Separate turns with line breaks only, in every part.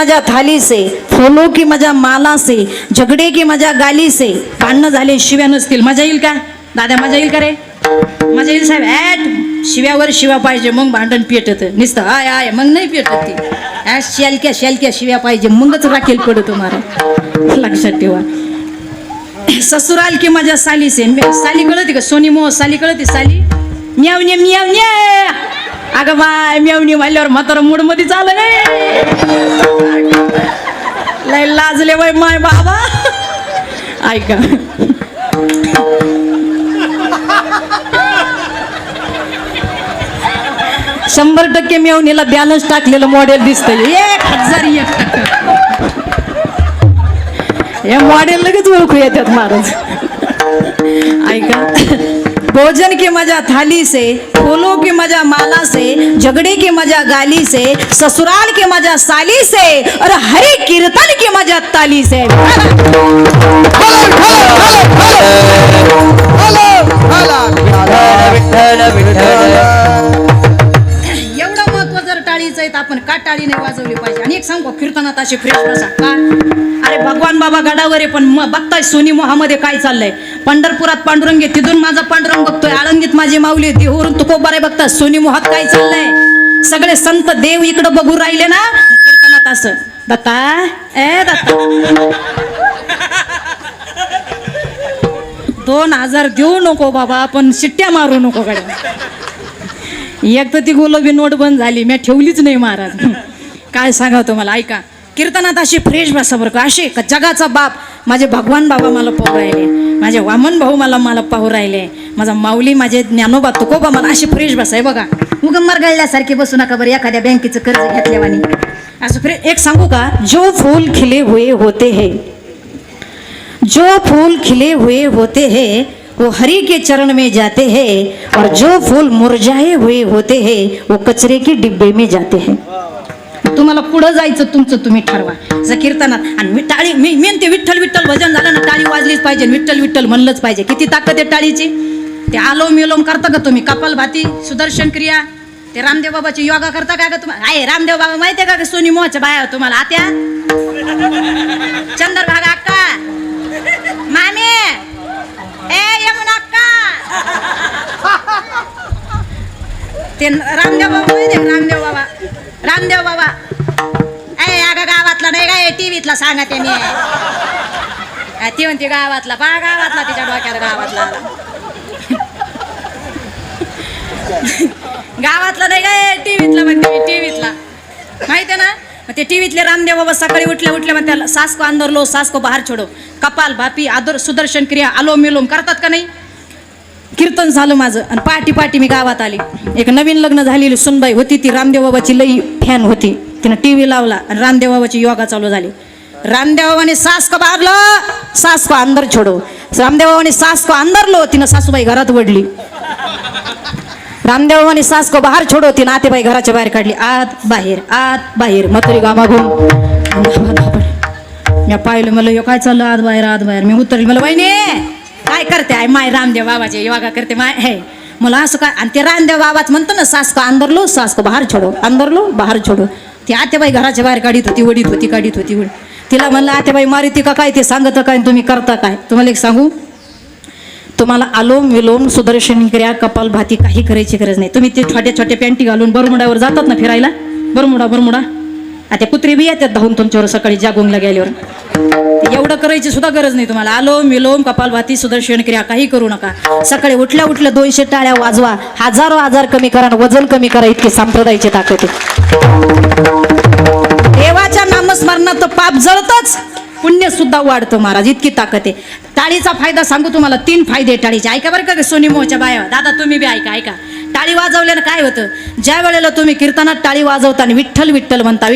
मजा थाली से, फूलों की मजा माला से, झगडे की मजा गाली से. भांडणं झाले शिव्या नसतील, मजा येईल का दादा? मजा येईल का रे? मजा येईल साहेब? शिव्यावर शिव्या पाहिजे मग भांडण पेटत. नुसतं आय आय मग नाही पेटत ती. शालक्या शालक्या शिव्या पाहिजे मगच राखेल पडतो तुम्हाला, लक्षात ठेवा. ससुराल की मजा साली से. साली कळते का? सोनी मोह साली कळते? साली म्यावण्या म्यावण्या. अगं बाय म्यावणी म्हणल्यावर म्हातारा मूड मध्ये चाललं नाही. लय लाजले बाय माय बाबा. ऐका, 100% मेवणीला बॅलन्स टाकलेलं मॉडेल दिसतंय. 1001%. हे मॉडेल लगेच ओळखू येतात महाराज. ऐका, भोजन की मजा थाली से, फूलों की मजा माला से, झगड़े की मजा गाली से, ससुराल की मजा साली से, और हरि कीर्तन की मजा ताली से. एवढं महत्व जर टाळीचं आहे तर आपण का टाळी नाही वाजवली पाहिजे? आणि एक सांगू, कीर्तनात असे फ्रेश बसा का? अरे भगवान बाबा गडावर आहे, पण बघताय सोनी मोहामध्ये काय चाललंय. पंढरपुरात पांडुरंग आहे, तिथून माझा पांडुरंग बघतोय. आळंदीत माझी माऊली, देहूरून तुकोबारे बघता. सोनी मोहात काय चाललंय? सगळे संत देव इकडं बघू राहिले ना. कीर्तनात असं दत्ता ए दत्ता 2000 देऊ नको बाबा, पण शिट्ट्या मारू नको गड्या. एक तर ती गुलाबी नोट बंद झाली, मी ठेवलीच नाही महाराज. काय सांगा तुम्हाला. ऐका, कीर्तनात अशी फ्रेश बसा बरं का. असे का जगाचा बाप माझे भगवान बाबा मला पाहू राहिले, माझे वामन भाऊ मला पाहू राहिले, माझा माऊली माझे ज्ञानोबा तुकोबा मला. अशी फ्रेश बसा आहे बघा. उगम मरगळल्यासारखे बसू नका बरं, एखाद्या बँकेचं कर्ज घेतल्यावानी. असं फ्रेश. एक सांगू का, जो फूल खिले हुए होते हैं, जो फूल खिले हुए होते हैं वो हरि के चरण में जाते हैं, और जो फूल मुरझाए हुए होते हैं वो कचरे के डिब्बे में जाते हैं. तुम्हाला पुढं जायचं तुमचं तुम्ही ठरवा. जर कीर्तनात आणि टाळी मेन ते विठ्ठल विठ्ठल भजन झालं ना, टाळी वाजलीच पाहिजे, विठ्ठल विठ्ठल म्हणलंच पाहिजे. किती ताकद आहे टाळीची. ते आलोम विलोम करता का तुम्ही? कपालभाती, सुदर्शन क्रिया, ते रामदेव बाबाची योगा करता का तुम्हाला? आहे रामदेव बाबा माहितीये का? सोनी मोहाच्या बाया तुम्हाला आत्या, चंद्रभागा अक्का, मामे, ए यमुना अक्का. ते रामदेव बाबा माहिती? रामदेव बाबा ए अगं गावातला नाही काय, टीव्हीतला सांगा ते. मी ती म्हणते गावातला, पा गावातला, तिच्या डोक्यात गावातला. गावातला नाही काय, टीव्हीतला म्हणते. टीव्हीतला माहिती आहे ना. ते टीव्हीतले रामदेव बाबा सकाळी उठल्या म्हणते सास को अंदर लो, सास को बाहेर छोडो, कपाल भापी, आदर, सुदर्शन क्रिया, अलोम विलोम करतात का नाही? कीर्तन झालं माझं. आणि पाठी मी गावात आली. एक नवीन लग्न झालेली सुनबाई होती, ती रामदेव बाबाची लई फॅन होती. तिनं टीव्ही लावला आणि रामदेव बाबाची योगा चालू झाली. रामदेव बाबाने सास को बाहेर लो, सास को अंदर छोडो. रामदेव बाबाने सास को अंदर लो, तिनं सासूबाई घरात वडली. रामदेव बाबाने सास को बाहेर छोडो, तिनं आतेबाई घराच्या बाहेर काढली. आत बाहेर म्हातारी गामागून. मी पाहिलं, मला यो काय चाललं आत बाहेर. मी उतरली, मला वहिनी काय करते? आहे माय रामदेव बाबाचे योगा करते माय. हे मला असं काय. आणि ते रामदेव बाबाच म्हणतो ना, सास को अंदर लो, सास को बाहेर छोडो, अंदर लो बाहेर छोडो. ती आतेबाई घराच्या बाहेर काढीत होती, वडीत होती. तिला म्हणलं आतेबाई मारिती का काय? ते सांगत काय तुम्ही करता काय? तुम्हाला एक सांगू, तुम्हाला अलोम विलोम, सुदर्शन क्रिया, कपालभाती काही करायची गरज नाही. तुम्ही ते छोट्या पॅन्टी घालून बरमुडावर जातात ना फिरायला, बरमुडा आता कुत्रे बी येतात धावून तुमच्यावर सकाळी जागोंगला गेल्यावर. एवढं करायची सुद्धा गरज नाही तुम्हाला. अलोम विलोम, कपालभाती, सुदर्शन क्रिया काही करू नका. सकाळी उठल्या 200 टाळ्या वाजवा. हजार कमी करा, वजन कमी करा. इतकी संप्रदायाची ताकद आहे. देवाच्या नामस्मरणात पाप जळतच, पुण्य सुद्धा वाढतं महाराज. इतकी ताकद आहे. टाळीचा फायदा सांगू तुम्हाला. 3 फायदे टाळीचे. ऐका बरं का सोनी मोहच्या बाया, दादा तुम्ही बी ऐका. टाळी वाजवल्यानं काय होतं? ज्या वेळेला तुम्ही कीर्तनात टाळी वाजवताना विठ्ठल विठ्ठल म्हणता,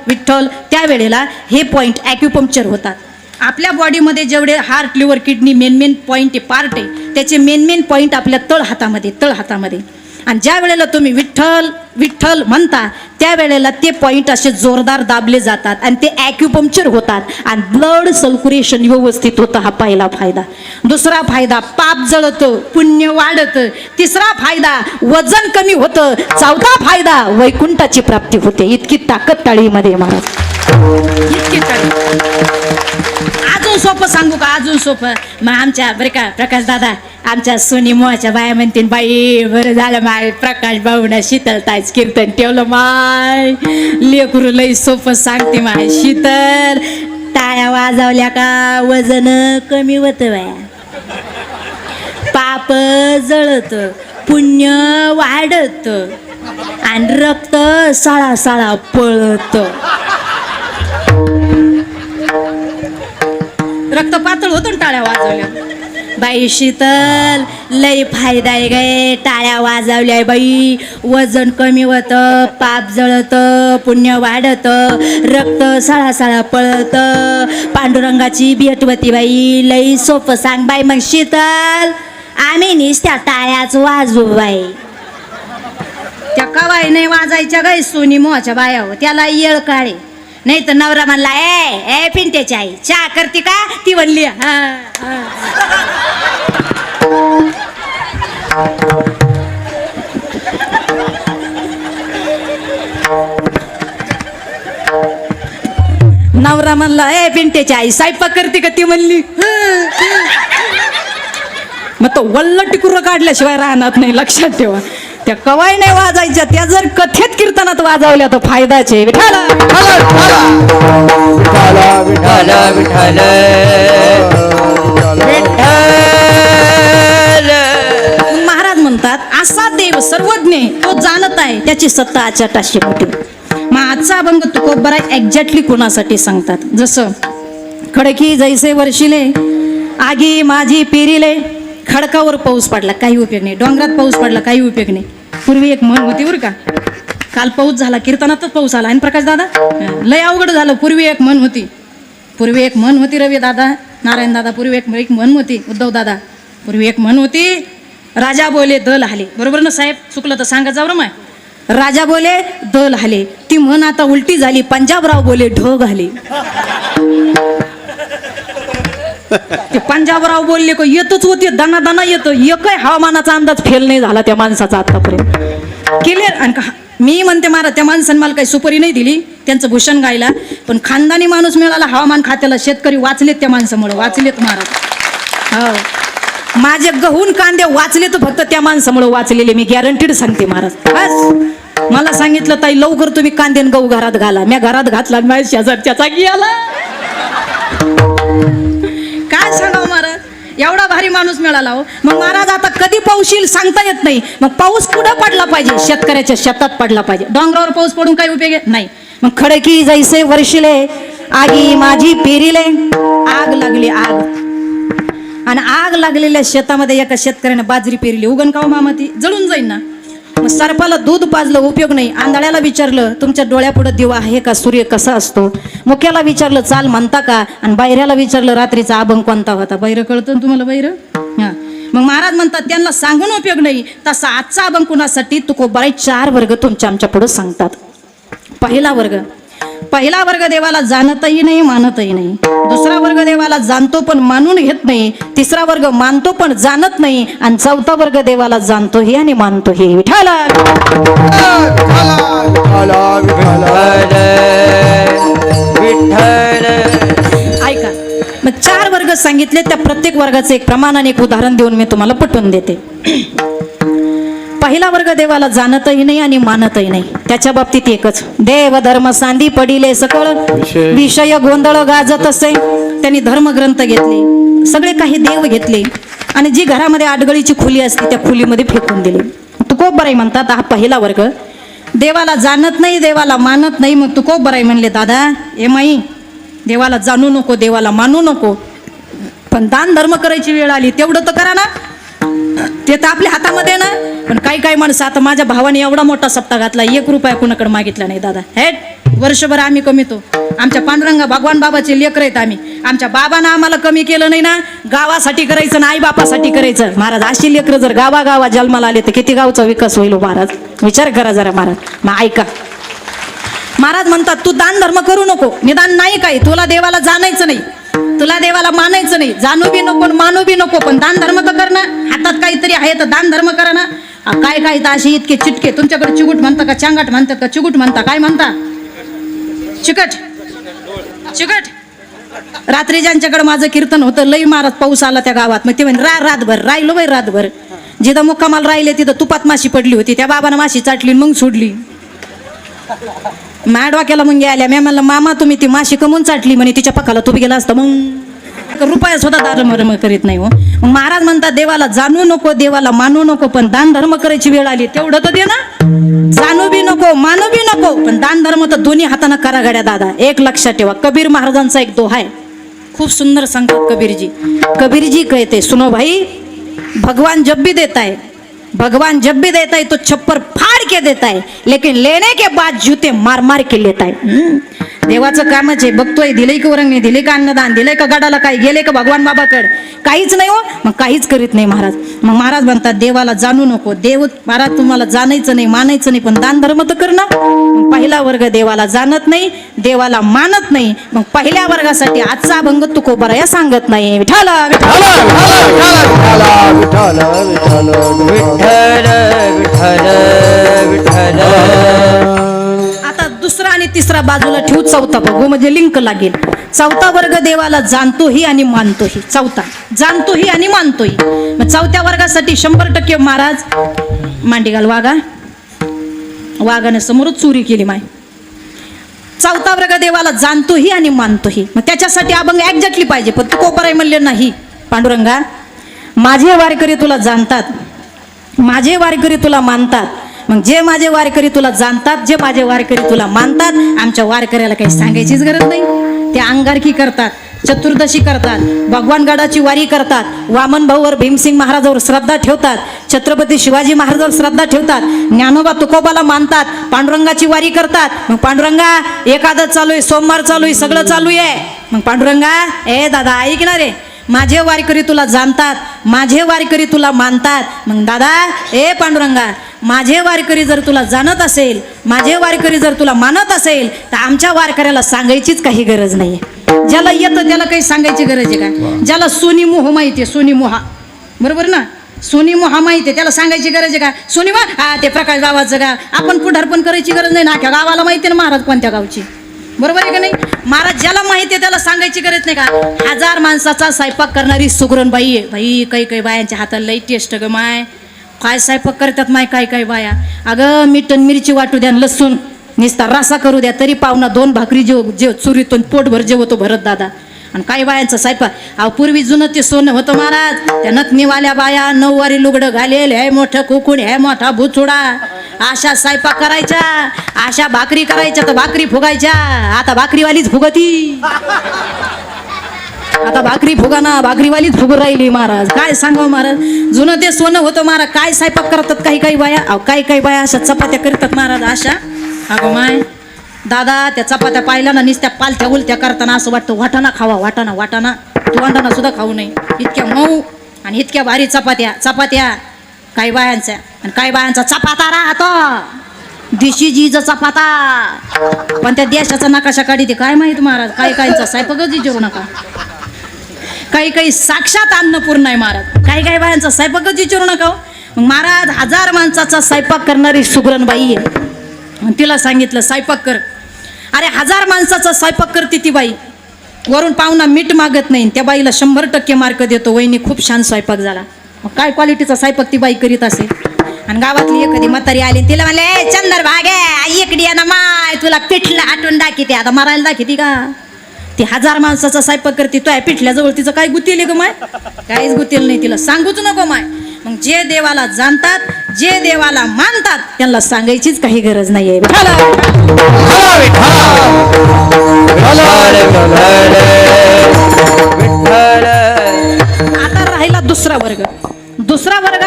विठ्ठल, त्यावेळेला हे पॉईंट ॲक्युपंक्चर होतात. आपल्या बॉडीमध्ये जेवढे heart, liver, kidney main point आहे, पार्ट आहे, त्याचे मेन पॉईंट आपल्या तळ हातामध्ये. आणि ज्या वेळेला तुम्ही विठ्ठल विठ्ठल म्हणता त्यावेळेला ते पॉइंट असे जोरदार दाबले जातात आणि ते ॲक्युपंक्चर होतात आणि ब्लड सर्क्युलेशन व्यवस्थित होतं. हा पहिला फायदा. दुसरा फायदा पाप जळतं, पुण्य वाढतं. तिसरा फायदा वजन कमी होतं. चौथा फायदा वैकुंठाची प्राप्ती होते. इतकी ताकद टाळीमध्ये महाराज, इतकी टाळी. अजून सोपं सांगू का? अजून सोपं. मग आमच्या बरं का प्रकाश दादा, आमच्या सोनी मोहाच्या बाया म्हणतील बाई बरं झालं माय प्रकाश भाऊनं शीतलताईच कीर्तन ठेवलं माय. लेकरू लई सोपं सांगते माय. शीतल टाळ्या वाजवल्या का वजन कमी होतं बाया, पाप जळत, पुण्य वाढत आणि रक्त सळा सळा पळत. रक्त पातळ होतं ना टाळ्या वाजवल्या. बाई शीतल लय फायदा आहे गे टाळ्या वाजवल्या बाई. वजन कमी होतं, पाप जळतं, पुण्य वाढतं, रक्त सळासळा पळतं, पांडुरंगाची भेट होती बाई. लई सोपं सांग बाई. मग शीतल आम्ही नुसत्या टाळ्याच वाजवू बाई. त्या कवाई नाही वाजायच्या गाय सोनी मोहाच्या बाया हो, त्याला येळ काळे. नाही तर नवरा म्हणला ए पिंट्याची आई चहा करते का? ती म्हणली हा. नवरा म्हणला ए पिंट्याची आई स्वयंपाक करते का? ती म्हणली मग तो वल्ल टिकुर काढल्याशिवाय राहणार नाही. लक्षात ठेवा. त्या कवाई नाही वाजायच्या, त्या जर कथेत कीर्तनात वाजवल्या तर फायदाचे. विठाला महाराज म्हणतात असा देव सर्वज्ञ तो जाणत आहे त्याची सत्ता अचाटाशी मोठी. मग आजचा अभंग तुकोबरा एक्झॅक्टली कोणासाठी सांगतात? जसं खडकी जैसे वर्षिले आगी माझी पेरिले. खडकावर पाऊस पडला काही उपयोग नाही, डोंगरात पाऊस पडला काही उपयोग नाही. पूर्वी एक म्हण होती बरं का, काल पाऊस झाला कीर्तनातच पाऊस आला. आणि प्रकाश दादा लय अवघड झालं. पूर्वी एक म्हण होती रवी दादा, नारायण दादा. पूर्वी एक म्हण होती उद्धव दादा. पूर्वी एक म्हण होती राजा बोले दल हाले. बरोबर ना साहेब? चुकलं तर सांगा जाऊ माय. राजा बोले दल हाले. ती म्हण आता उलटी झाली. पंजाबराव बोले ढग हाले. ते पंजाबराव बोलले को येतच होते दाना दाना येतं. एकही हवामानाचा अंदाज फेल नाही झाला त्या माणसाचा आतापर्यंत. क्लिअर. आणि मी म्हणते महाराज त्या माणसाने मला काही सुपारी नाही दिली त्यांचं भूषण गायला, पण खानदानी माणूस मिळाला हवामान खात्याला. शेतकरी वाचलेत त्या माणसामुळे, वाचलेत महाराज. हो माझे गहून कांदे वाचले तर फक्त त्या माणसामुळे वाचलेले. मी गॅरंटीड सांगते महाराज. बस मला सांगितलं ताई लवकर तुम्ही कांदे गहू घरात घाला. मी घरात घातला, माझ्या शेजारच्याचा गेला. काय सांगावं महाराज, एवढा भारी माणूस मिळाला हो. मग महाराज आता कधी पाऊस येईल सांगता येत नाही. मग पाऊस कुठं पडला पाहिजे? शेतकऱ्याच्या शेतात पडला पाहिजे. डोंगरावर पाऊस पडून काही उपयोग नाही. मग खडकी जैसे वर्षिले आगी माझी पेरिले. आग लागली आग. आणि आग लागलेल्या शेतामध्ये एका शेतकऱ्याने बाजरी पेरली. उगण का मामा ती जळून जाईल ना. मग सरपाला दूध पाजलं उपयोग नाही. आंधळ्याला विचारलं तुमच्या डोळ्यापुढे दिवा आहे का? सूर्य कसा असतो? मुख्याला विचारलं चाल म्हणता का? आणि बैऱ्याला विचारलं रात्रीचा अभंग कोणता होता? बैर कळतं तुम्हाला बैर? हा. मग महाराज म्हणतात त्यांना सांगून उपयोग नाही. तसा आजचा अभंग कुणासाठी? तुकोबाराई 4 वर्ग तुमच्या आमच्या पुढे सांगतात. पहिला वर्ग देवाला जाणतही नाही मानतही नाही. दुसरा वर्ग देवाला जाणतो पण मानून घेत नाही. तिसरा वर्ग मानतो पण जाणत नाही. आणि चौथा वर्ग देवाला जाणतोही आणि मानतोही. विठाला ऐका. मग 4 वर्ग सांगितले. त्या प्रत्येक वर्गाचे एक प्रमाण आणि एक उदाहरण देऊन मी तुम्हाला पटवून देते. पहिला वर्ग देवाला जाणतही नाही आणि मानतही नाही. त्याच्या बाबतीत एकच, देव धर्म सांदी पडिले सकळ विषय गोंधळ गाजत असे. त्यांनी धर्मग्रंथ घेतले, सगळे काही देव घेतले आणि जी घरामध्ये आडगळीची खुली असते त्या खुलीमध्ये फेकून दिली. तुकोबराई म्हणतात हा पहिला वर्ग. देवाला जाणत नाही, देवाला मानत नाही. मग तुकोबराई म्हणले दादा ए माई देवाला जाणू नको, देवाला मानू नको, पण दान धर्म करायची वेळ आली तेवढं तर करा ना. ते तर आपल्या हातामध्ये ना. पण काही काही माणसं, आता माझ्या भावाने एवढा मोठा सप्ताह घातला, 1 रुपया कुणाकडे मागितला नाही दादा. हेट वर्षभर आम्ही कमीतो. आमच्या पांडुरंगा भगवान बाबाचे लेकर आहेत आम्ही. आमच्या बाबानं आम्हाला कमी केलं नाही ना. गावासाठी करायचं ना, आई बापासाठी करायचं. महाराज अशी लेकरं जर गावागावा जन्माला आले तर किती गावचा विकास होईल महाराज. विचार करा जरा महाराज. मग ऐका, महाराज म्हणतात तू दान धर्म करू नको. निदान नाही काही, तुला देवाला जाणायचं नाही, तुला देवाला मानायचं नाही, जाणू बी नको मानू बी नको, पण दान धर्म तर कर ना. हातात काहीतरी आहे तर दान धर्म करा ना. काय काय तर अशी इतके चिटके, तुमच्याकडे चिगुट म्हणता का चांगाट म्हणतात का चिगुट म्हणता, काय म्हणता? चिकट चिकट. रात्री ज्यांच्याकडे माझं कीर्तन होतं, लई महाराज पाऊस आला त्या गावात. मग ते म्हणे रातभर राहिलो बाई, रातभर जिथं मुक्कामाला राहिले तिथं तुपात माशी पडली होती. त्या बाबानं माशी चाटली मग सोडली. मॅडवा केला मग गेल्या. मी म्हणलं मामा तुम्ही ती माशी कमून चाटली म्हणे, तिच्या पकाला तूप गेला असतं. मग रुपया सुद्धा धर्म करीत नाही हो. मग महाराज म्हणतात देवाला जाणू नको, देवाला मानू नको, पण दान धर्म करायची वेळ आली तेवढं तर दे ना. जाणू बी नको मानू बी नको, पण दान धर्म तर दोन्ही हाताने करा गड्या दादा. एक लक्षात ठेवा, कबीर महाराजांचा एक दोहा आहे, खूप सुंदर सांगतात कबीरजी. कबीरजी कहते सुनो भाई, भगवान जब भी देता है, भगवान जब भी देता है तो छप्पर फाड़ के देता है, लेकिन लेने के बाद जूते मार मार के लेता है. देवाचं कामच आहे. बघतोय दिलंय की वरंगणी, दिले का अन्नदान, दिलंय का गडाला, काय गेले का भगवान बाबाकड, काहीच नाही हो. मग काहीच करीत नाही महाराज. मग महाराज म्हणतात देवाला जाणू नको. देव महाराज तुम्हाला जाणायचं नाही मानायचं नाही, पण दान धर्म तर कर ना. मग पहिला वर्ग देवाला जाणत नाही, देवाला मानत नाही. मग पहिल्या वर्गासाठी आजचा अभंग तुकोबराया सांगत नाही. विठ्ठल
विठ्ठल विठ्ठल विठ्ठल विठ्ठल.
आता दुसरा आणि तिसरा बाजूला ठेवू, चौथा बघू म्हणजे लिंक लागेल. चौथा वर्ग देवाला जाणतोही आणि मानतोही. चौथा जाणतोही आणि मानतोही. मग चौथ्या वर्गासाठी 100% महाराज मांडी घाल. वाघाने समोरच चोरी केली माय. चौथा वर्ग देवाला जाणतोही आणि मानतोही. मग त्याच्यासाठी अभंग एक्झॅक्टली पाहिजे, पण तू कोपराय म्हणले नाही. पांडुरंगा माझे वारकरी तुला जाणतात, माझे वारकरी तुला मानतात. मग जे माझे वारकरी तुला जाणतात, जे माझे वारकरी तुला मानतात, आमच्या वारकऱ्याला काही सांगायचीच गरज नाही. ते अंगारकी करतात, चतुर्दशी करतात, भगवान गडाची वारी करतात, वामन भाऊवर भीमसिंग महाराजावर श्रद्धा ठेवतात, छत्रपती शिवाजी महाराजावर श्रद्धा ठेवतात, ज्ञानोबा तुकोबाला मानतात, पांडुरंगाची वारी करतात. मग पांडुरंगा एकादश चालू आहे, सोमवार चालू आहे, सगळं चालू आहे. मग पांडुरंगा ए दादा ऐक ना रे, माझे वारकरी तुला जाणतात, माझे वारकरी तुला मानतात. मग दादा ए पांडुरंगा, माझे वारकरी जर तुला जाणत असेल, माझे वारकरी जर तुला मानत असेल, तर आमच्या वारकऱ्याला सांगायचीच काही गरज नाही. ज्याला येतं त्याला काही सांगायची गरज आहे का? ज्याला सोनी मोह माहिती आहे, सोनी मोहा, बरोबर ना, सोनी मोहा माहिती आहे, त्याला सांगायची गरज आहे का? सोनी मोहा हा ते प्रकाश बाबाचं का? आपण पुढारपण करायची गरज नाही ना. अख्या गावाला माहिती आहे ना महाराज कोणत्या गावची, बरोबर आहे का नाही? महाराज ज्याला माहिती आहे त्याला सांगायची गरज नाही का? 1000 माणसाचा स्वयंपाक करणारी सुगरण बाई आहे. बाई काही काही बायांच्या हाताला लई टेस्ट ग माय, काय स्वयंपाक करतात माय काही काही बाया. अगं मीठ आणि मिरची वाटू द्या, लसूण निस्ता रसा करू द्या, तरी पाहुणा 2 भाकरी जेव चुरीतून पोटभर जेवतो भरत दादा. आणि काही बायांचा स्वयंपाक, अहो पूर्वी जुनं ते सोनं होतं महाराज. त्या नथनीवाल्या बाया 9 वारी लुगडं घालेल, हे मोठं कुकुड, हे मोठा भुचुडा, अशा स्वयंपाक करायच्या, अशा भाकरी करायच्या तर भाकरी फुगायच्या. आता भाकरीवालीच फुगती, आता भाकरी फुगाना, भाकरीवालीच फुगू राहिली महाराज. काय सांगावं महाराज, जुनं ते सोनं होतं महाराज. काय स्वयंपाक करतात काही काही बाया, अहो काही काही बाया अशा चपात्या करतात महाराज अशा. अगं माय दादा, त्या चपात्या पाहिल्या ना नुसत्या पालथ्या उलत्या करताना असं वाटतं वाटाणा खावा, वाटाणा वाटाणा, वाटाणा सुद्धा खाऊ नये. इतक्या मऊ आणि इतक्या भारी चपात्या काही बायांच्या. आणि काही बायांचा चपाता राहतो दिशी जीचा चपाता, पण त्या देशाचा नकाशा काढी ते काय माहित महाराज. काही काहींचा स्वयंपाकच विचारू नका. काही काही साक्षात अन्नपूर्ण आहे महाराज. काही काही बायांचा स्वयंपाकच विचारू नका. मग महाराज 1000 माणसाचा स्वयंपाक करणारी सुगरण बाई आहे. तिला सांगितलं स्वयंपाक कर. अरे 1000 माणसाचा स्वयंपाक करते ती बाई, वरून पाहुणा मीठ मागत नाही. त्या बाईला 100% मार्क देतो, वहिनी खूप छान स्वयंपाक झाला. मग काय क्वालिटीचा स्वयंपाक ती बाई करीत असेल. आणि गावातली एखादी म्हातारी आली तिला म्हणले चंदर भागे इकडे ना माय, तुला पिठलं आटून दाखिते. आता मारायला दाखिते का? ती 1000 माणसाचा स्वयंपाक करते, तो पिठल्याजवळ तिचं काय गुतील ग माय? काहीच गुतील नाही, तिला सांगूच नको माय. मग जे देवाला जाणतात, जे देवाला मानतात, त्यांना सांगायचीच काही गरज नाहीये. आता राहिला दुसरा वर्ग. दुसरा वर्ग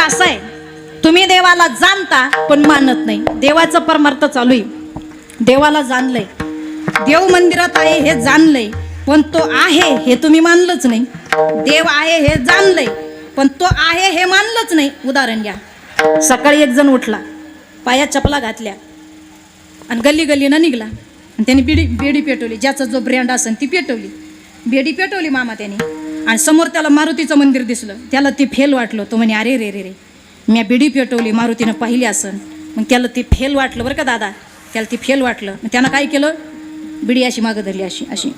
देवाला जाणता पण मानत नाही. देवाचं परमार्थ चालू आहे, देवाला जाणलंय, देव मंदिरात आहे हे जाणलंय, पण तो आहे हे तुम्ही मानलंच नाही. देव आहे हे जाणलंय पण तो आहे हे मानलंच नाही. उदाहरण घ्या, सकाळी एक जण उठला, पायात चपला घातल्या आणि गल्ली गल्लीनं निघला आणि त्याने बेडी पेटवली. ज्याचा जो ब्रँड असेल ती पेटवली, बेडी पेटवली मामा त्याने. आणि समोर त्याला मारुतीचं मंदिर दिसलं, त्याला ते फेल वाटलं. तो म्हणे अरे रे रे रे, मी बेडी पेटवली, मारुतीनं पाहिली असन. मग त्याला ते फेल वाटलं बरं का दादा, त्याला ते फेल वाटलं. मग त्यानं काय केलं, बिडी अशी मागं धरली, अशी अशी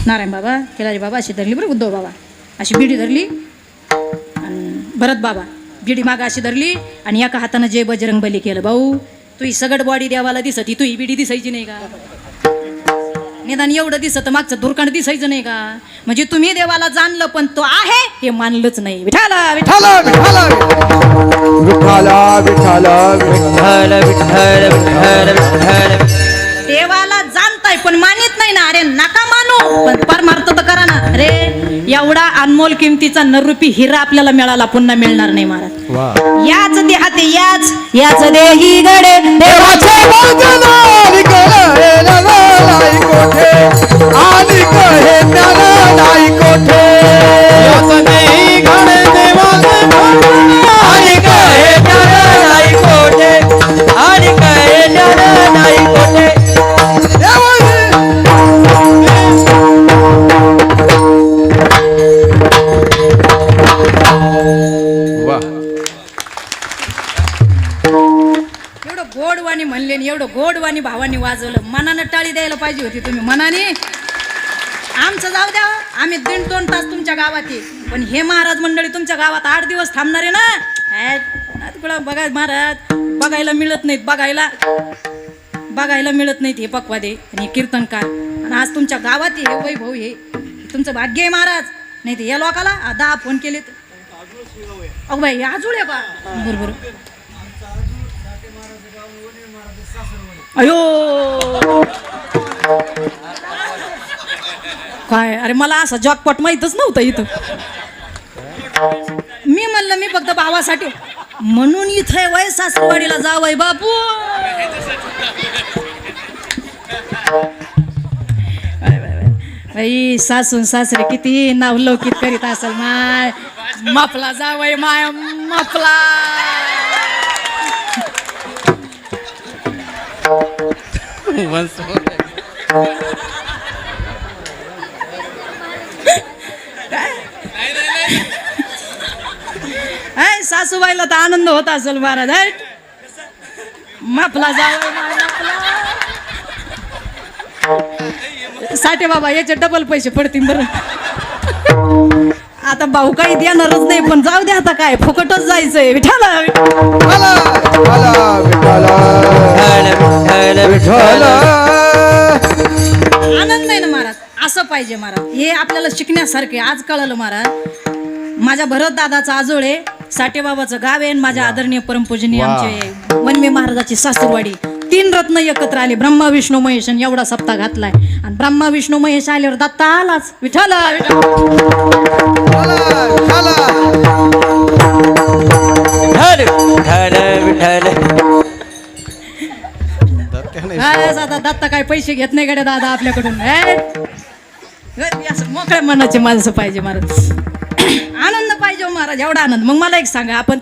नारायण बाबा, केलाजी बाबा अशी धरली बरं, उद्धव बाबा अशी बिडी धरली, आणि भरत बाबा बिडी मागं अशी धरली, आणि एका हातानं जय बजरंग बली केलं. भाऊ तू ही सगळं बॉडी देवाला दिसत, तू ही बिडी दिसायची नाही का? निदान एवढं दिसत मागचं धुरकांड दिसायचं नाही का? म्हणजे तुम्ही देवाला जाणलं पण तो आहे हे मानलंच नाही. विठाला
विठाला विठाला विठाला विठाला
विठ्ठल विठ्ठल विठ्ठल विठ्ठल.
देवाला जाणताय पण मानित नाही ना. अरे नका मानू पण परमार्थ तर करा ना. अरे एवढा अनमोल किमतीचा नररूपी हिरा आपल्याला मिळाला, पुन्हा मिळणार नाही महाराज. याच देहाते याच देही गडे
देवाचे वंदन आणि कळे लाई कोठे आणि कळे लाई कोठे
याच देही गडे देवाचे वंदन आणि कळे लाई कोठे आणि कळे लाई कोठे.
एवढं गोडवाणी म्हणले, एवढं गोडवाणी भावानी वाजवलं. मनानं टाळी द्यायला पाहिजे होती तुम्ही, मनाने. आमचं जाऊ द्या, आम्ही 1.5-2 तास तुमच्या गावात आहे, पण हे महाराज मंडळी तुमच्या गावात 8 दिवस थांबणार आहे ना. तिकडं बघा महाराज, बघायला मिळत नाहीत, बघायला मिळत नाहीत हे पक्वादे आणि कीर्तनकार. आणि आज तुमच्या गावात हे वैभव, हे तुमचं भाग्य आहे महाराज. नाही ते या लोकाला 10 फोन केले. अगो बाई आजूळ आहे का? बरोबर. अयो काय, अरे मला असं जॉकपॉट माहीतच नव्हतं इथं. मी म्हणलं मी फक्त भावासाठी म्हणून इथे वय सासरवाडीला जावय बापू. बाई सासून सासरे किती नावलौकित करीत असेल. माय मापला जावय, माय मापला. सासूबाईला तर आनंद होत असेल महाराज. मापला जावय, माय मापला. साठे बाबा याचे डबल पैसे पडतील बरं. आता भाऊ काही देणारच नाही, पण जाऊ दे आता, काय फुकटच जायचंय. विठाला
विठाला विठाला
विठ्ठल विठ्ठल.
आनंद आहे ना महाराज, असं पाहिजे महाराज. हे आपल्याला शिकण्यासारखे. आज कळलं महाराज, माझ्या भरत दादाचा आजोळे साठेबाबाचं गाव आहे, माझ्या आदरणीय परमपूजनीय आमचे वनवे महाराजाची सासूरवाडी. 3 रत्न एकत्र आले, ब्रह्मा विष्णू महेश. एवढा सप्ताह घातलाय, आणि ब्रह्मा विष्णू महेश आल्यावर दत्ता आलाच. विठाला आता दत्ता काय पैसे घेत नाही गड्या दादा आपल्याकडून. असं मोकळ्या मनाचे माणसं पाहिजे महाराज. आनंद पाहिजे महाराज, एवढा आनंद. मग मला एक सांगा, आपण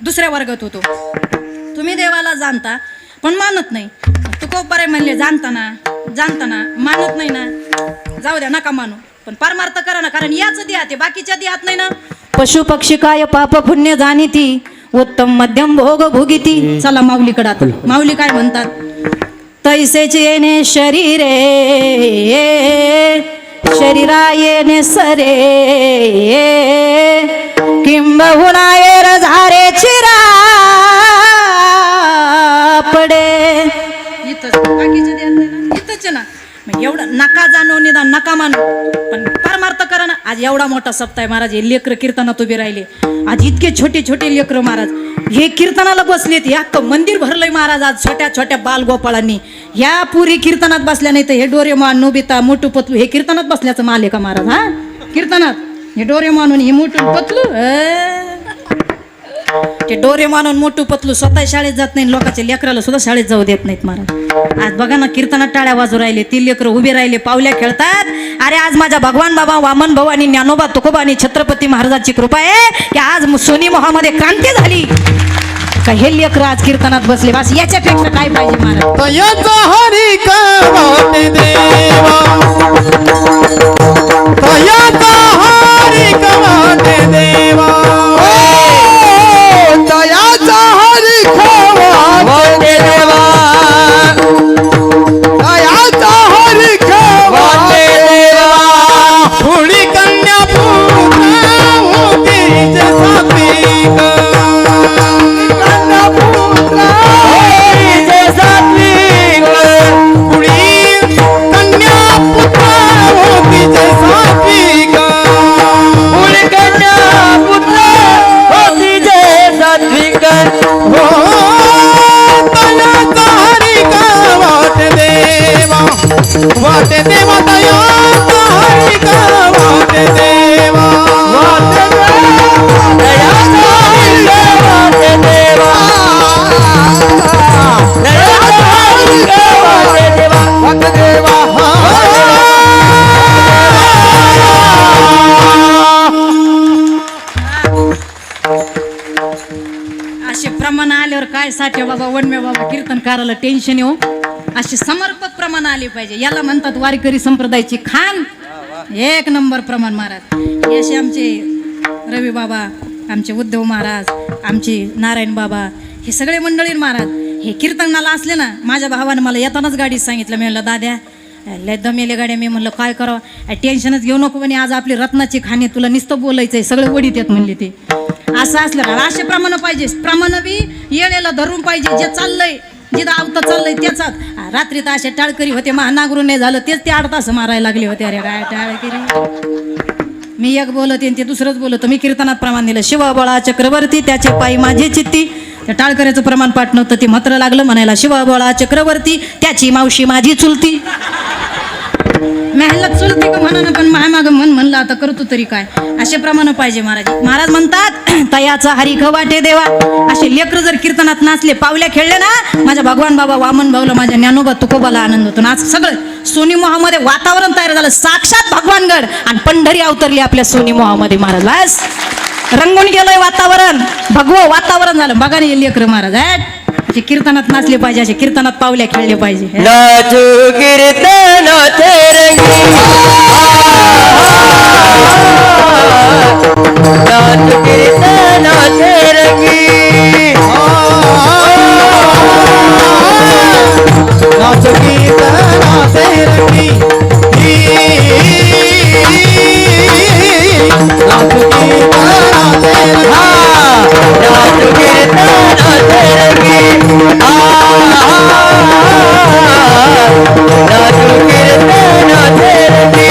दुसऱ्या वर्गात होतो. तुम्ही देवाला जाणता पण मानत नाही. तुकोबारे म्हणले जाणताना मानत नाही ना. जाऊ द्या, नका मानू, पण परमार्थ करा ना. कारण याच देहात आहे, बाकीच्या देहात नाही ना. पशु पक्षी काय पाप पुण्य जाणीती, उत्तम मध्यम भोग भोगिती. चला माऊलीकडे आता. माऊली काय म्हणतात, तैसेच येणे शरीरे शरीरा येणे सरे, किंबहुना येर झारे चिरा पडे. इथंच बाकीच्या द्यायला नाही ना, इथंच ना. मग एवढं नका जाणू, निदान नका मानू, पण परमार्थ करा ना. आज एवढा मोठा सप्ताह महाराज. हे लेकरं कीर्तनात उभे राहिले. आज इतके छोटे छोटे लेकरं महाराज हे कीर्तनाला बसलेत. हे अख्खं मंदिर भरलंय महाराज आज छोट्या छोट्या बालगोपाळांनी. ह्या पुरी कीर्तनात बसल्या नाही तर हे डोरेमॉन, नोबिता, मोटू पतलू हे कीर्तनात बसल्याचं माल आहे का महाराज? हा कीर्तनात हे डोरेमॉन, हे मोटू पतलू. ते डोरे मानून मोठू पतलू स्वतः शाळेत जात नाही, लोकांच्या लेकराला सुद्धा शाळेत जाऊ देत नाहीत महाराज. आज बघा ना कीर्तनात टाळ्या वाजू राहिले, ती लेकरं उभे राहिले, पावल्या खेळतात. अरे आज माझ्या भगवान बाबा वामन भाऊ आणि ज्ञानोबा तुकोबा आणि छत्रपती महाराजांची कृपा आहे की आज सोनी मोहामध्ये क्रांती झाली का हे लेकरं आज कीर्तनात बसले. बस याच्यापेक्षा काय पाहिजे महाराज.
तयाचा हरी वाटे देवा, तयाचा हरी वाटे देवा, तयाचा हरी वाटे देवा, तयाचा हरी वाटे देवा. थोडी कन्या पुत्र होती सात्विक, कन्या पुत्र होती सात्विक, पुढी कन्या पुत्र होती सात्विक, पुढी कन्या पुत्र होती सात्विक. हो तयाचा हरी वाटे देवा, वाटे देवा, तयाचा हरी वाटे देवा, वाटे देवा, तयाचा हरी वाटे देवा, तयाचा हरी वाटे देवा, वाटे देवा.
असे प्रमाण आल्यावर काय साठे बाबा वनमे बाबा कीर्तनकाराला टेन्शन येऊ. असे समर्पक प्रमाण आले पाहिजे. याला म्हणतात वारकरी संप्रदायाची खान. एक नंबर प्रमाण महाराज. हे असे आमचे रवी बाबा, आमचे उद्धव महाराज, आमचे नारायण बाबा, हे सगळे मंडळी महाराज हे कीर्तनाला असले ना. माझ्या भावानं मला येतानाच गाडीत सांगितलं. मी म्हणलं दाद्या लय दमेले गाड्या. मी म्हणलं काय करावं, टेन्शनच घेऊ नको म्हणे. आज आपली रत्नाची खाणे, तुला नुसतं बोलायचंय, सगळे वडीत येत म्हणले ते. असं असलं ना असे प्रमाण पाहिजे. प्रमाण बी येण्याला धरून पाहिजे. जे चाललंय जिथं आवतं चाललंय त्याचाच. रात्री तर असे टाळकरी होते, महानागरून नाही झालं तेच ते 8 तास मारायला लागले होते. अरे काय टाळकरी. मी एक बोलते ते दुसरंच बोलत. मी कीर्तनात प्रमाण दिलं. शिवबळा चक्रवर्ती त्याचे पायी माझी चित्ती. त्या टाळकऱ्याचं प्रमाण पाठ नव्हतं, ते मात्र लागलं म्हणायला शिवबळा चक्रवर्ती त्याची मावशी माझी चुलती. मेहनत चुलती का म्हणा, पण माग मन म्हणलं आता करतो तरी काय. असे प्रमाण पाहिजे महाराज. महाराज म्हणतात तयाचा हरी वाटे देवा. असे लेकर जर कीर्तनात नाचले, पावल्या खेळले ना, माझ्या भगवान बाबा वामन भाऊला, माझ्या ज्ञानोबा तुकोबाला आनंद होतो. आज सगळं सोनी मोहामध्ये वातावरण तयार झालं. साक्षात भगवानगड आणि पंढरी अवतरली आपल्या सोनी मोहामध्ये महाराज. बस रंगून गेलोय वातावरण, भगवं वातावरण झालं. बघा ना लेकर महाराज असे कीर्तनात नाचले पाहिजे, असे कीर्तनात पावल्या खेळले पाहिजे.
नाचू कीर्तन तेरंगी, नाचू कीर्तन तेरंगी,
नाचो कीर्तन तेरंगी, नाचो कीर्तन तेरंगी,
नाचू कीर्तन तेरंगी, नाचू कीर्तन तेरंगी.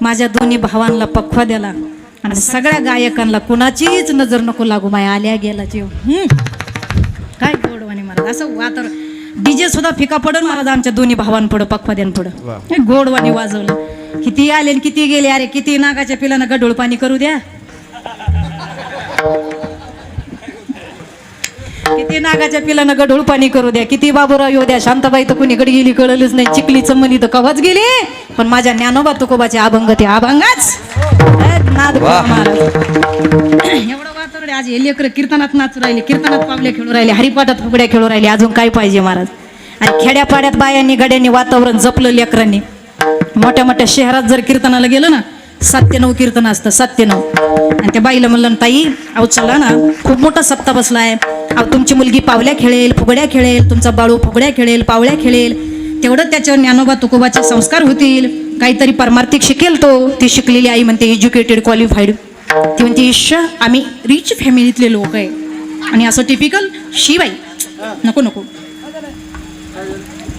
माझ्या दोन्ही भावांना पक्वा द्याला आणि सगळ्या गायकांना कुणाचीच नजर नको लागू माया आल्या गेला जीव काय गोडवाणी महाराज असं वातावरण डीजे सुद्धा फिका पडून महाराज आमच्या दोन्ही भावांपुढं पक्वाद्यांपुढं गोडवाणी वाजवलं किती आले आणि किती गेले अरे किती नागाच्या पिलांना गढूळ पाणी करू द्या किती नागाच्या पिलांना गढूळ पाणी करू द्या किती बाबूराव येऊ द्या शांताबाई तर कुणीकडे गेली कळलंच नाही चिखली चमली तर कवच गेली पण माझ्या ज्ञानोबा तुकोबाचे अभंग ते अभंगाच नाद महाराज एवढं वातावरण आज हे लेकरं कीर्तनात नाचू राहिले कीर्तनात पावले खेळू राहिले हरिपाठात फुगड्या खेळू राहिले अजून काय पाहिजे महाराज आणि खेड्यापाड्यात बायांनी गड्यांनी वातावरण जपलं लेकरांनी मोठ्या मोठ्या शहरात जर कीर्तनाला गेलं ना 7 ते 9 कीर्तन असतं 7 ते 9 आणि त्या बाईला म्हणलं ताई अहो चला ना खूप मोठा सप्ताह बसलाय अहो तुमची मुलगी पावल्या खेळेल फुगड्या खेळेल तुमचा बाळू फुगड्या खेळेल पावळ्या खेळेल तेवढं त्याच्यावर ज्ञानोबा तुकोबाचे संस्कार होतील काहीतरी परमार्थिक शिकेल तो ती शिकलेली आई म्हणते एज्युकेटेड क्वालिफाईड ती म्हणते ईश आम्ही रिच फॅमिलीतले लोक आहे आणि असं टिपिकल शिवाई नको नको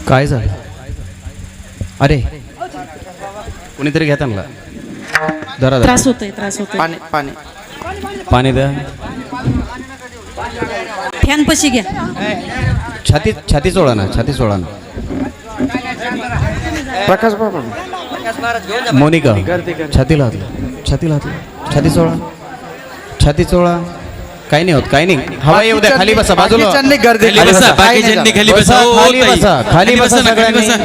काय झालं अरे कोणीतरी घ्या त्यांना जरा
त्रास होतोय
पाणी पाणी
पाणी द्या
फॅन पशी घ्या
छाती चोळा ना
प्रकाश बाबा
मोनिका छातीला छाती चोळा काही नाही होत काही नाही हवा येऊ द्या खाली बसा बाजूला
बाकीच्यांनी गर्दी
खाली बसा, बाकीच्यांनी खाली बसा. ओ,
खाली
ताई.
बसा खाली बसा
ना, खाली
सगळ्यांनी
बसा.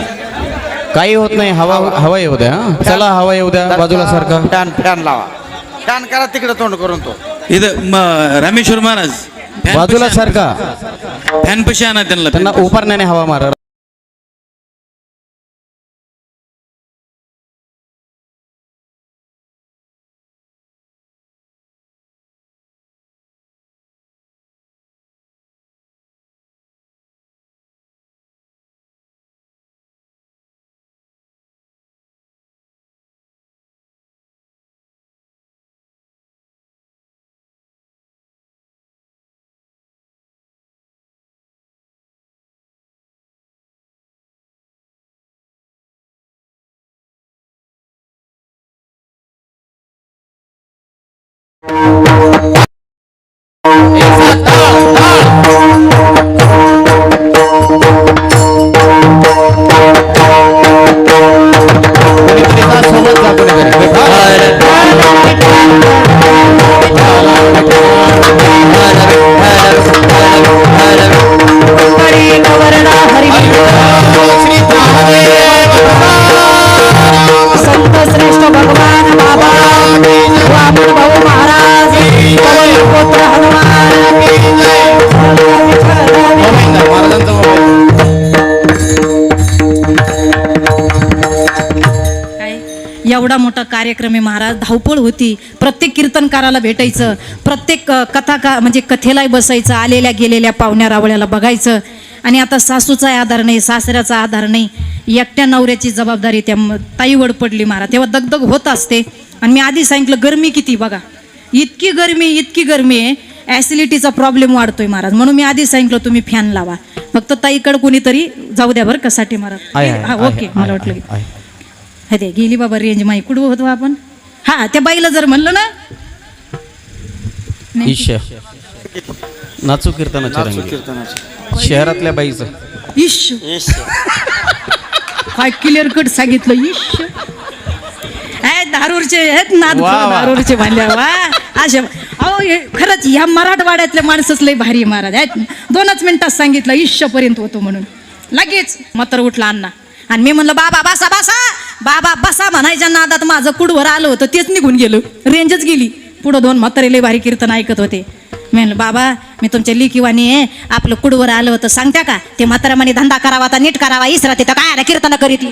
काही होत नाही हवा येऊ द्या हा. चला हवा येऊ द्या बाजूला सारखा
फॅन लावा फॅन करा तिकडे तोंड करून तो
इथं रामेश्वर महाराज
बाजूला सारखा
फॅन पशी आणा त्यांना
त्यांना उपारण्याने हवा मारा
संत श्रेष्ठ भगवान बाबा वामन भाऊ महाराज पवन पुत्र हनुमान काय एवढा मोठा कार्यक्रम आहे महाराज धावपळ होती प्रत्येक कीर्तनकाराला भेटायचं प्रत्येक म्हणजे कथेलाही बसायचं आलेल्या गेलेल्या पाहुण्या रावळ्याला बघायचं आणि आता सासूचा आधार नाही सासऱ्याचा आधार नाही एकट्या नवऱ्याची जबाबदारी त्या ताईवर पडली महाराज तेव्हा दगदग होत असते आणि मी आधी सांगितलं गरमी किती बघा इतकी गरमी आहे ॲसिडिटीचा प्रॉब्लेम वाढतोय महाराज म्हणून मी आधी सांगितलं तुम्ही फॅन लावा फक्त ताईकडे कोणीतरी जाऊ द्या बरं कसाठी महाराज हा ओके मला वाटलं हा ते गेली बाबा रेंज माई कुठं होतो आपण हा त्या बाईला जर म्हणलं ना नाही.
ईश्य नाचू कीर्तनाच्या रंगी शहरातल्या बाईचं
इश काय क्लिअर कट सांगितलं इश दारूरचे आहेत नाद दारूरचे भांड्या वा अशा अहो खरंच ह्या मराठवाड्यातल्या माणसंच लय भारी महाराज आहेत 2च मिनिटात सांगितलं इश्यपर्यंत होतो म्हणून लगेच मतर उठला अण्णा आणि मी म्हणलं बाबा बसा बाबा बसा म्हणायच्या नादात माझं कुडवर आलं होतं तेच निघून गेलं रेंजच गेली पुढं 2 म्हातारे लय भारी कीर्तन ऐकत होते मी म्हणलं बाबा मी तुमच्या लिखीवाणी आहे आपलं कुडवर आलं होतं सांगत्या का ते म्हातारा म्हणे धंदा करावा आता नीट करावा इसरा तिथं काय कीर्तन करीत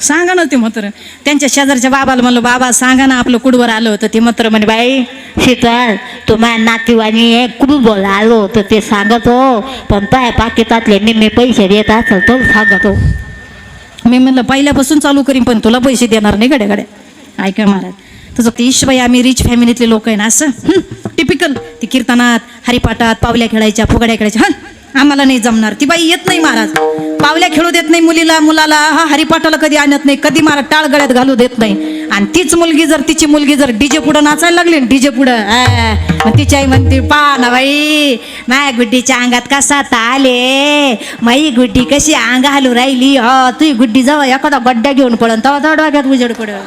सांगा ना ते म्हातारं त्यांच्या शेजारच्या बाबाला म्हणलं बाबा सांगा ना आपलं कुडवर आलं होतं ते म्हातारं म्हणे बाई
शीतल तुम्हाला नातेवाणी कुडून आलो होतं ते सांगत हो पण पाय पाकिटातले निम्मे पैसे देत असेल तो सांगत हो
मी म्हणलं पहिल्यापासून चालू करीन पण तुला पैसे देणार नाही गड्या ऐका महाराज तसं ते ईशबाई आम्ही रिच फॅमिलीतले लोक आहे ना असं टिपिकल ती कीर्तनात हरिपाठात पावल्या खेळायच्या फुगड्या खेळायच्या आम्हाला नाही जमणार. ती बाई येत नाही महाराज, पावल्या खेळू देत नाही मुलीला मुलाला, हा हरिपाठाला कधी आणत नाही, कधी महाराज टाळ गळ्यात घालू देत नाही. आणि तीच मुलगी जर तिची मुलगी जर डीजे पुढं नाचायला लागली ना, डीजे पुढं मग तिची आई म्हणते पा ना बाई माय गुड्डीच्या अंगात कसा आले, माई गुड्डी कशी अंग हालू राहिली, हो तुझी गुड्डी जवळ एखादा गड्ड्या घेऊन पडन तेव्हा तर डोक्यात उजेड पडन.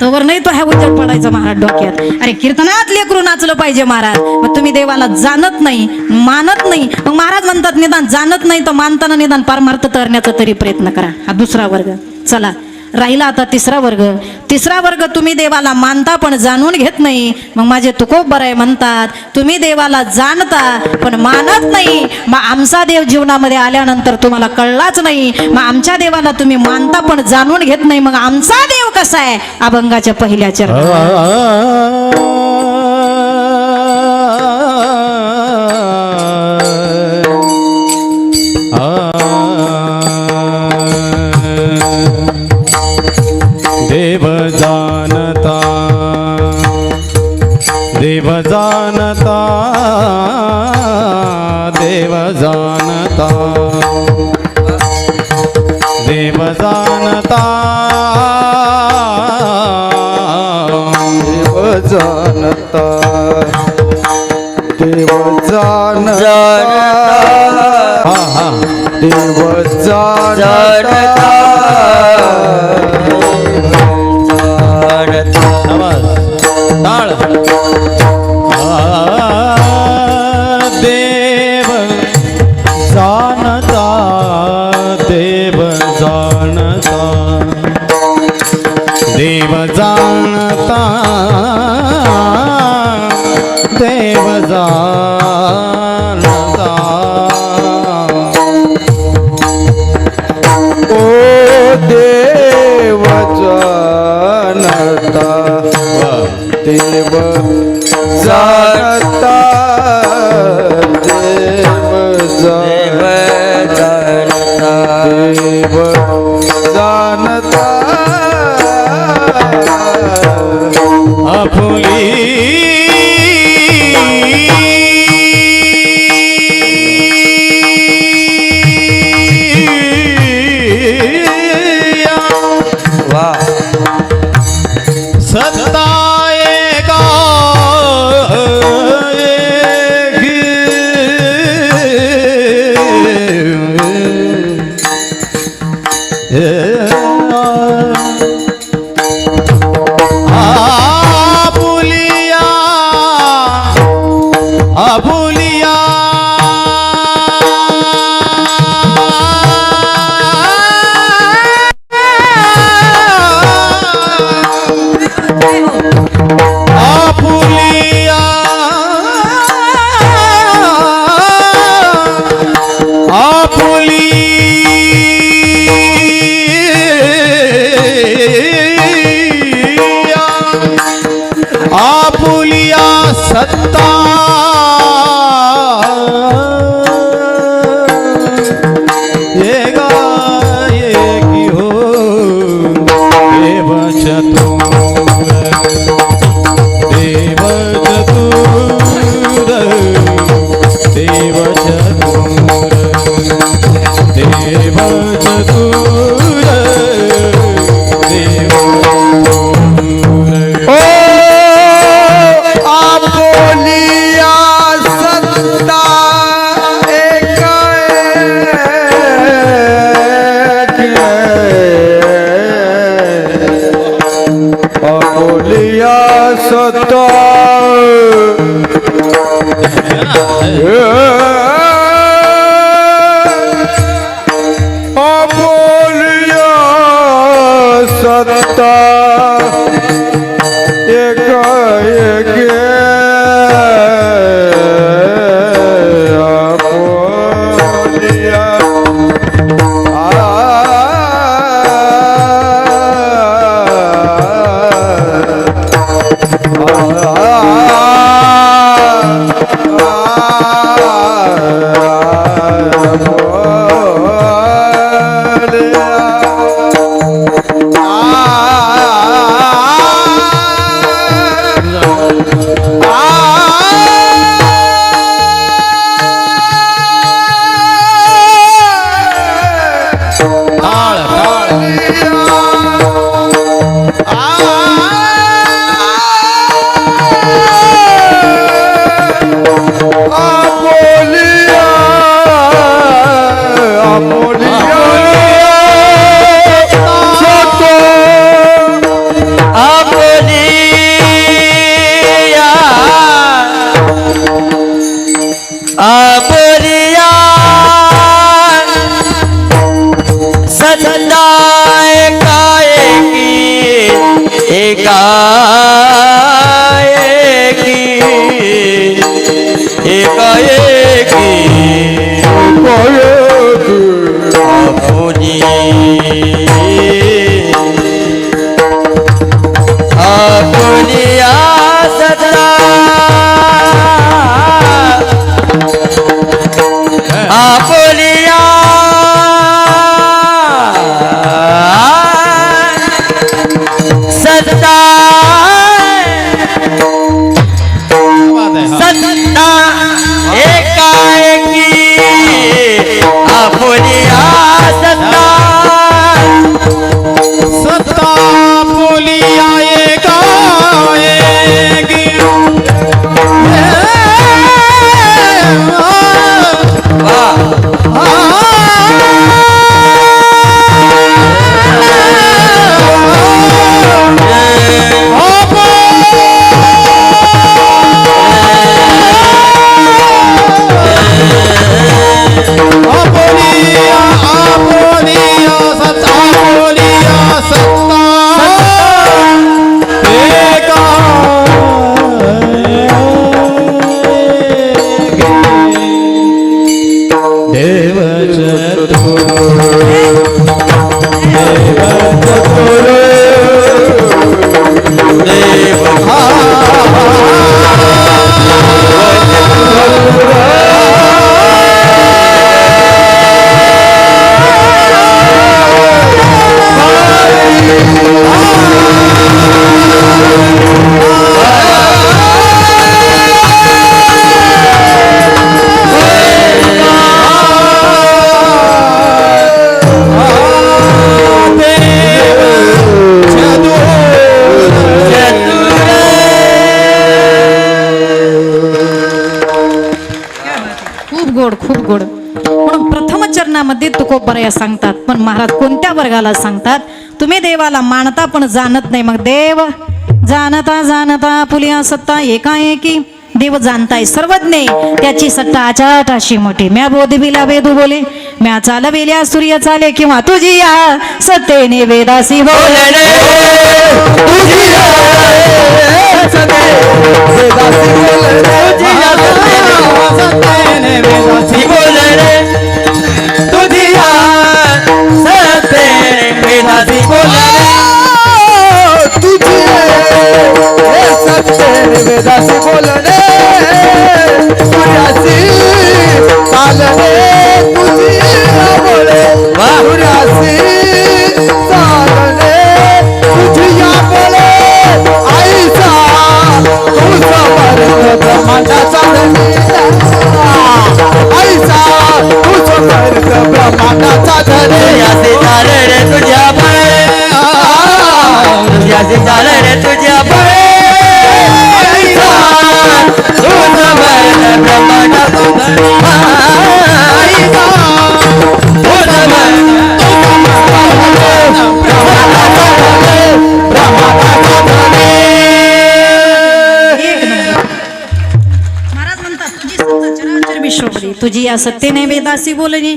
तोवर नाही तो ह्या उजेड पडायचा महाराज डोक्यात. अरे कीर्तनात लेकरू नाचलं पाहिजे महाराज. मग तुम्ही देवाला जाणत नाही, मानत नाही, मग महाराज म्हणतात निदान जाणत नाही तर मानताना निदान पारमार्थ करण्याचा तरी प्रयत्न करा. हा दुसरा वर्ग. चला राहिला आता तिसरा वर्ग. तिसरा वर्ग तुम्ही देवाला मानता पण जाणून घेत नाही. मग माझे तुकोब बरं आहे म्हणतात तुम्ही देवाला जाणता पण मानत नाही. मग आमचा देव जीवनामध्ये आल्यानंतर तुम्हाला कळलाच नाही. मग आमच्या देवाला तुम्ही मानता पण जाणून घेत नाही. मग आमचा देव कसा आहे, अभंगाच्या पहिल्या चरणात.
देव जानता, देव जानता, देव जानता, देव जानता,
देव जानता, देव जानता,
हा हा
देव जानता,
टाळ. देव जानता, देव जानता, देव जानता, देव जानता.
ओ देव जानता, देव जानता, देव जानता, देव जानता.
आपुली सत्ता एका Apulia, Apulia, Apulia, Apulia, Apulia सत्ता येगा येगी हो देव चतुर, देव चतुर, देव चतुर, देव चतुर, देव चतुर.
ओ आपुलिया सत्ता एक आपुलिया सत्ता आपुलिया सत्ता एक एक आपुलिया
खूप गोड खूप गोड. म्हणून प्रथम चरणामध्ये तुकोबराया सांगतात, पण महाराज कोणत्या वर्गाला सांगतात? तुम्ही देवाला मानता पण जाणत नाही. मग देव जाणता जाणता पुलिया सत्ता एकाएकी देव जाणताय सर्वज्ञ त्याची सत्ता आचाट अशी मोठी. म्या बोधविला वेदू बोले, म्या चालविल्या सूर्य चाले, किंवा तुझी या सत्तेने वेदासी बोले.
वेदासी बोलणे सूर्यासी चालणे तुझी बोले सूर्यासी चालणे तुझी बोले आईचा तू समर्थ ब्रह्मांडाचा आईचा तू समर्थ ब्रह्मांडाचा सूर्यासी चालणे तुझ्या बळे सूर्यासी चालणे तुझ्या बळे
महाराज म्हणतात तुझी सत्ता चराचर विश्वभरी, तुझी या सत्तेने वेदासी बोलणे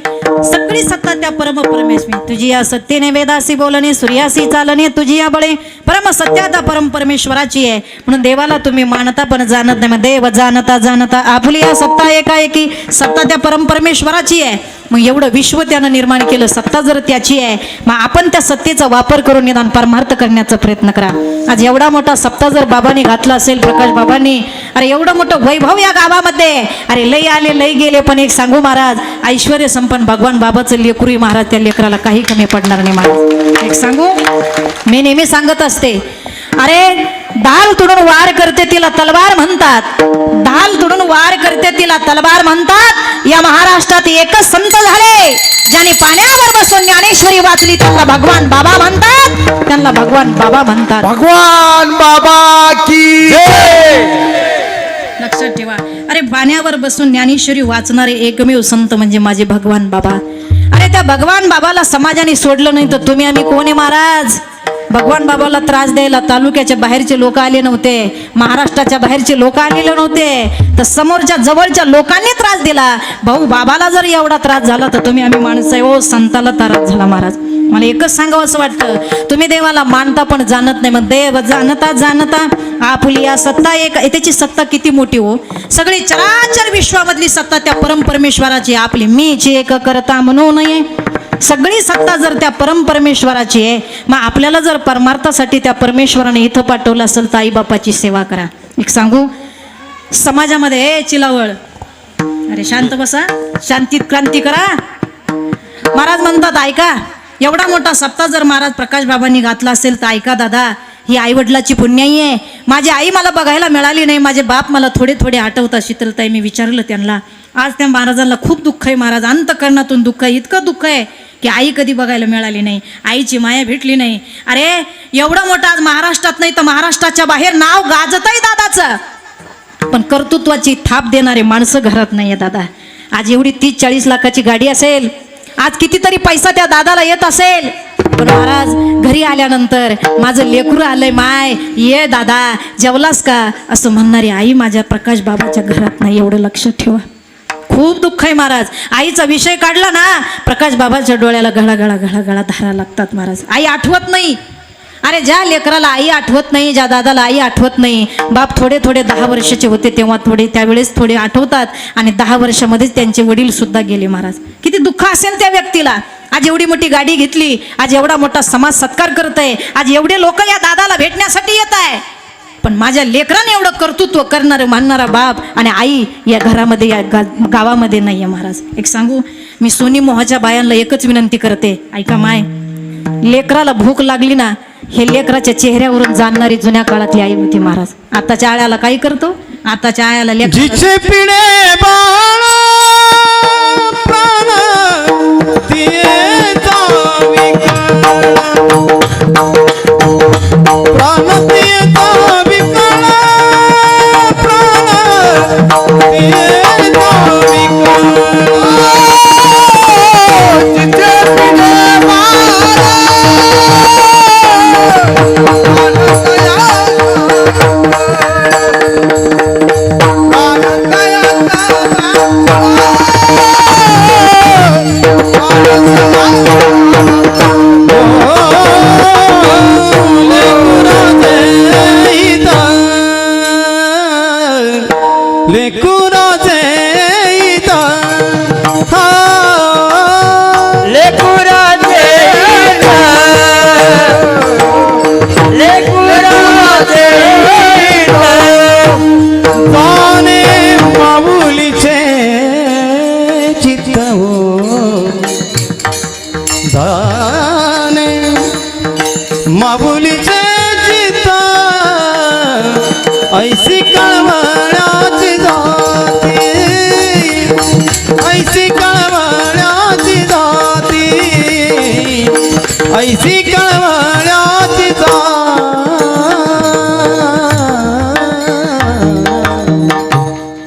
सगळी सत्ता त्या परम परमेश्वरी. तुझी या सत्तेने वेदासी बोलणे सूर्यासी चालणे तुझी या बळे परम सत्या त्या परम परमेश्वराची आहे. म्हणून देवाला तुम्ही मानता पण जाणत नाही. मग देव जाणता जाणता आपली या सत्ता एकाएकी सत्ता त्या परम परमेश्वराची आहे. मग एवढं विश्व त्यानं निर्माण केलं, सत्ता जर त्याची आहे, मग आपण त्या सत्तेचा वापर करून निदान परमार्थ करण्याचा प्रयत्न करा. आज एवढा मोठा सप्ताह जर बाबांनी घातला असेल, प्रकाश बाबांनी, अरे एवढं मोठं वैभव या गावामध्ये, अरे लई आले लई गेले, पण एक सांगू महाराज, ऐश्वर्य संपन्न भगवान बाबाचं लेकरू महाराज, त्या लेकराला काही कमी पडणार नाही महाराज. एक सांगू, मी नेहमी सांगत असते, अरे ढाल तुडून वार करते तिला तलवार म्हणतात. ढाल तुडून वार करते तिला तलवार म्हणतात. या महाराष्ट्रात एकच संत झाले ज्यांनी पाण्यावर बसून ज्ञानेश्वरी वाचली, त्यांना भगवान बाबा म्हणतात. त्यांना भगवान बाबा म्हणतात.
भगवान बाबा की
लक्षात ठेवा. अरे पाण्यावर बसून ज्ञानेश्वरी वाचणारे एकमेव संत म्हणजे माझे भगवान बाबा. अरे त्या भगवान बाबाला समाजाने सोडलं नाही तर तुम्ही आम्ही कोण आहे महाराज? भगवान बाबाला त्रास द्यायला तालुक्याच्या बाहेरचे लोक आले नव्हते, महाराष्ट्राच्या बाहेरचे लोक आलेले नव्हते, तर समोरच्या जवळच्या लोकांनी त्रास दिला. भाऊ बाबाला जर एवढा त्रास झाला तर तुम्ही आम्ही माणसं आहे, ओ संताला त्रास झाला महाराज. मला एकच सांगावं असं वाटतं, तुम्ही देवाला मानता पण जाणत नाही. मग देव जाणता जाणता आपली या सत्ता एक, त्याची सत्ता किती मोठी हो. सगळी चराचर विश्वामधली सत्ता त्या परम परमेश्वराची. आपली मीची एक करता म्हणू नये. सगळी सत्ता जर त्या परम परमेश्वराची आहे, मग आपल्याला जर परमार्थासाठी त्या परमेश्वराने इथं पाठवलं असेल तर आई बापाची सेवा करा. एक सांगू, समाजामध्ये चिलावळ, अरे शांत बसा, शांतीत क्रांती करा. महाराज म्हणतात ऐका, एवढा मोठा सप्ताह जर महाराज प्रकाश बाबांनी घातला असेल तर ऐका दादा, ही आईवडिलाची पुण्याई आहे. माझी आई मला बघायला मिळाली नाही, माझे बाप मला थोडे थोडे आठवतात. शीतलताई, मी विचारलं त्यांना, आज त्या महाराजांना खूप दुःख आहे महाराज, अंतकरणातून दुःख आहे, इतकं दुःख आहे की आई कधी बघायला मिळाली नाही, आईची माया भेटली नाही. अरे एवढं मोठं आज महाराष्ट्रात नाही तर महाराष्ट्राच्या बाहेर नाव गाजत आहे दादाचं, पण कर्तृत्वाची थाप देणारे माणसं घरात नाही आहे दादा. आज एवढी 30-40 लाखाची गाडी असेल, आज कितीतरी पैसा त्या दादाला येत असेल, पण महाराज घरी आल्यानंतर माझं लेकरू आलंय, माय ये दादा जेवलास का असं म्हणणारी आई माझ्या प्रकाश बाबाच्या घरात नाही, एवढं लक्षात ठेवा. खूप दुःख आहे महाराज. आईचा विषय काढला ना, प्रकाश बाबाच्या डोळ्याला गळा धारा लागतात महाराज. आई आठवत नाही. अरे ज्या लेकराला आई आठवत नाही, ज्या दादाला आई आठवत नाही, बाप थोडे 10 वर्षाचे होते तेव्हा त्यावेळेस थोडे आठवतात, आणि 10 वर्षामध्येच त्यांचे वडील सुद्धा गेले महाराज. किती दुःख असेल त्या व्यक्तीला. आज एवढी मोठी गाडी घेतली, आज एवढा मोठा समाज सत्कार करत आहे, आज एवढे लोक या दादाला भेटण्यासाठी येत आहे, पण माझ्या लेकराने एवढं कर्तृत्व करणारं मानणारा बाप आणि आई या घरामध्ये, या गावामध्ये नाही आहे महाराज. एक सांगू, मी सोनी मोहाच्या बायांना एकच विनंती करते, ऐका माय, लेकराला भूक लागली ना, हे लेकराच्या चेहऱ्यावरून जाणणारी जुन्या काळातली आई होती महाराज. आताच्या आळ्याला काही करतो, आताच्या आळ्याला
जिचे पिढे बाळ प्राण तियेचा विकाळ, प्राण तियेचा विकाळ, प्राण तियेचा विकाळ. जिचे पिढे बाळ माऊलीचे चित्त ऐसी कळवळ्याची जाती, ऐसी कळवळ्याची जाती, ऐसी कळवळ्याची जाती.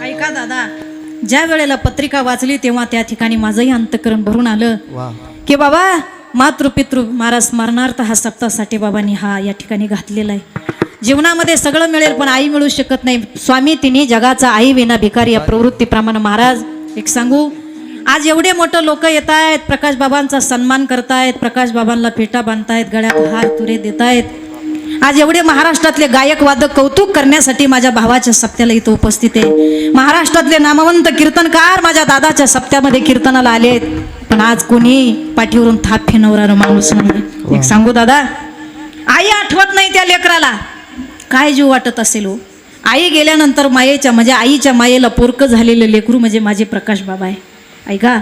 ऐका दादा, ज्या वेळेला पत्रिका वाचली तेव्हा त्या ठिकाणी माझंही अंतःकरण भरून आलं की बाबा, मातृपितृ महाराज स्मरणार्थ हा सप्ताहासाठी बाबांनी हा या ठिकाणी घातलेला आहे. जीवनामध्ये सगळं मिळेल पण आई मिळू शकत नाही. स्वामी तिन्ही जगाचा आई विना भिकारी या प्रवृत्तीप्रमाणे महाराज एक सांगू, आज एवढे मोठे लोक येत आहेत, प्रकाश बाबांचा सन्मान करतायत, प्रकाश बाबांना फेटा बांधतायत, गळ्यात हार तुरे देतायत. आज एवढे महाराष्ट्रातले गायक वादक कौतुक करण्यासाठी माझ्या भावाच्या सप्त्याला इथं उपस्थित आहे. महाराष्ट्रातले नामवंत कीर्तनकार माझ्या दादाच्या सप्त्यामध्ये कीर्तनाला आलेत, पण आज कोणी पाठीवरून थाप फिरवणारा माणूस नाही. एक सांगू दादा, आई आठवत नाही त्या लेकराला, काय जीव वाटत असेल हो. आई गेल्यानंतर मायेच्या म्हणजे आईच्या मायेला पोरकं झालेलं लेकरू म्हणजे माझे प्रकाश बाबा आहे. ऐका,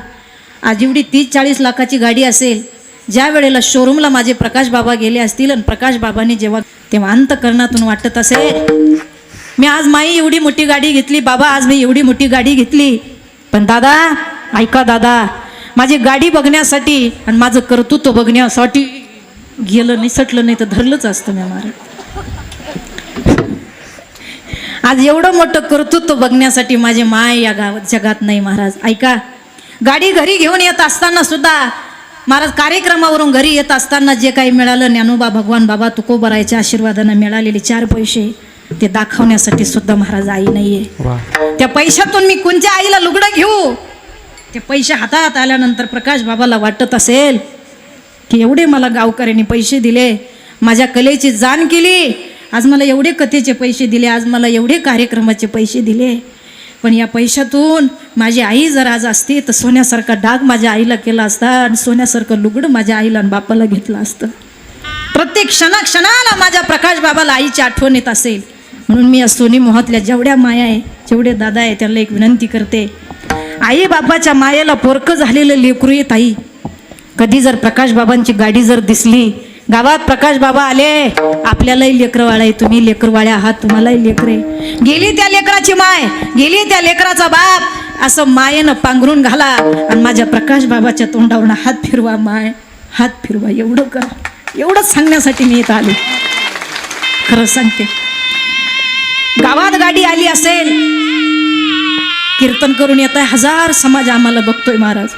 आज एवढी 30-40 लाखाची गाडी असेल, ज्या वेळेला शोरूमला माझे प्रकाश बाबा गेले असतील आणि प्रकाश बाबांनी जेव्हा तेव्हा अंतःकरणातून वाटत असेल, मी आज माई एवढी मोठी गाडी घेतली, बाबा आज मी एवढी मोठी गाडी घेतली, पण दादा ऐका दादा, माझी गाडी बघण्यासाठी आणि माझं कर्तृत्व बघण्यासाठी गेलं नाही, सटलं नाही तर धरलंच असतं मी महाराज. आज एवढं मोठं कर्तृत्व बघण्यासाठी माझे माय या जगात नाही महाराज. ऐका, गाडी घरी घेऊन येत असताना सुद्धा महाराज, कार्यक्रमावरून घरी येत असताना जे काही मिळालं, ज्ञानोबा भगवान बाबा तुकोबरायच्या आशीर्वादानं मिळालेले 4 पैसे, ते दाखवण्यासाठी सुद्धा महाराज आई नाहीये. त्या पैशातून मी कोणत्या आईला लुगडं घेऊ. ते पैसे हातात आल्यानंतर प्रकाश बाबाला वाटत असेल की एवढे मला गावकऱ्यांनी पैसे दिले, माझ्या कलेची जाण केली, आज मला एवढे कथेचे पैसे दिले, आज मला एवढे कार्यक्रमाचे पैसे दिले, पण या पैशातून माझी आई जर आज असती तर सोन्यासारखा डाग माझ्या आईला केला असता आणि सोन्यासारखं लुगडं माझ्या आईला आणि बापाला घेतलं असतं. प्रत्येक क्षणाला माझ्या प्रकाश बाबाला आईची आठवण येत असेल. म्हणून मी या सोनी मोहातल्या जेवढ्या माया आहे, जेवढे दादा आहे, त्यांना एक विनंती करते, आई बाबाच्या मायेला पोरकं झालेलं लेकरू येत आई, कधी जर प्रकाश बाबांची गाडी जर दिसली, गावात प्रकाश बाबा आले, आपल्यालाही लेकरवाळा आहे, तुम्ही लेकरवाळ्या आहात, तुम्हालाही लेकरे, गेली त्या लेकराची माय, गेली त्या लेकराचा बाप, असं मायेनं पांघरून घाला आणि माझ्या प्रकाश बाबाच्या तोंडावरून हात फिरवा, माय हात फिरवा, एवढं कर. एवढंच सांगण्यासाठी मी इथं आलो. खरं सांगते, गावात गाडी आली असेल कीर्तन करून येत आहे, हजार समाज आम्हाला बघतोय महाराज,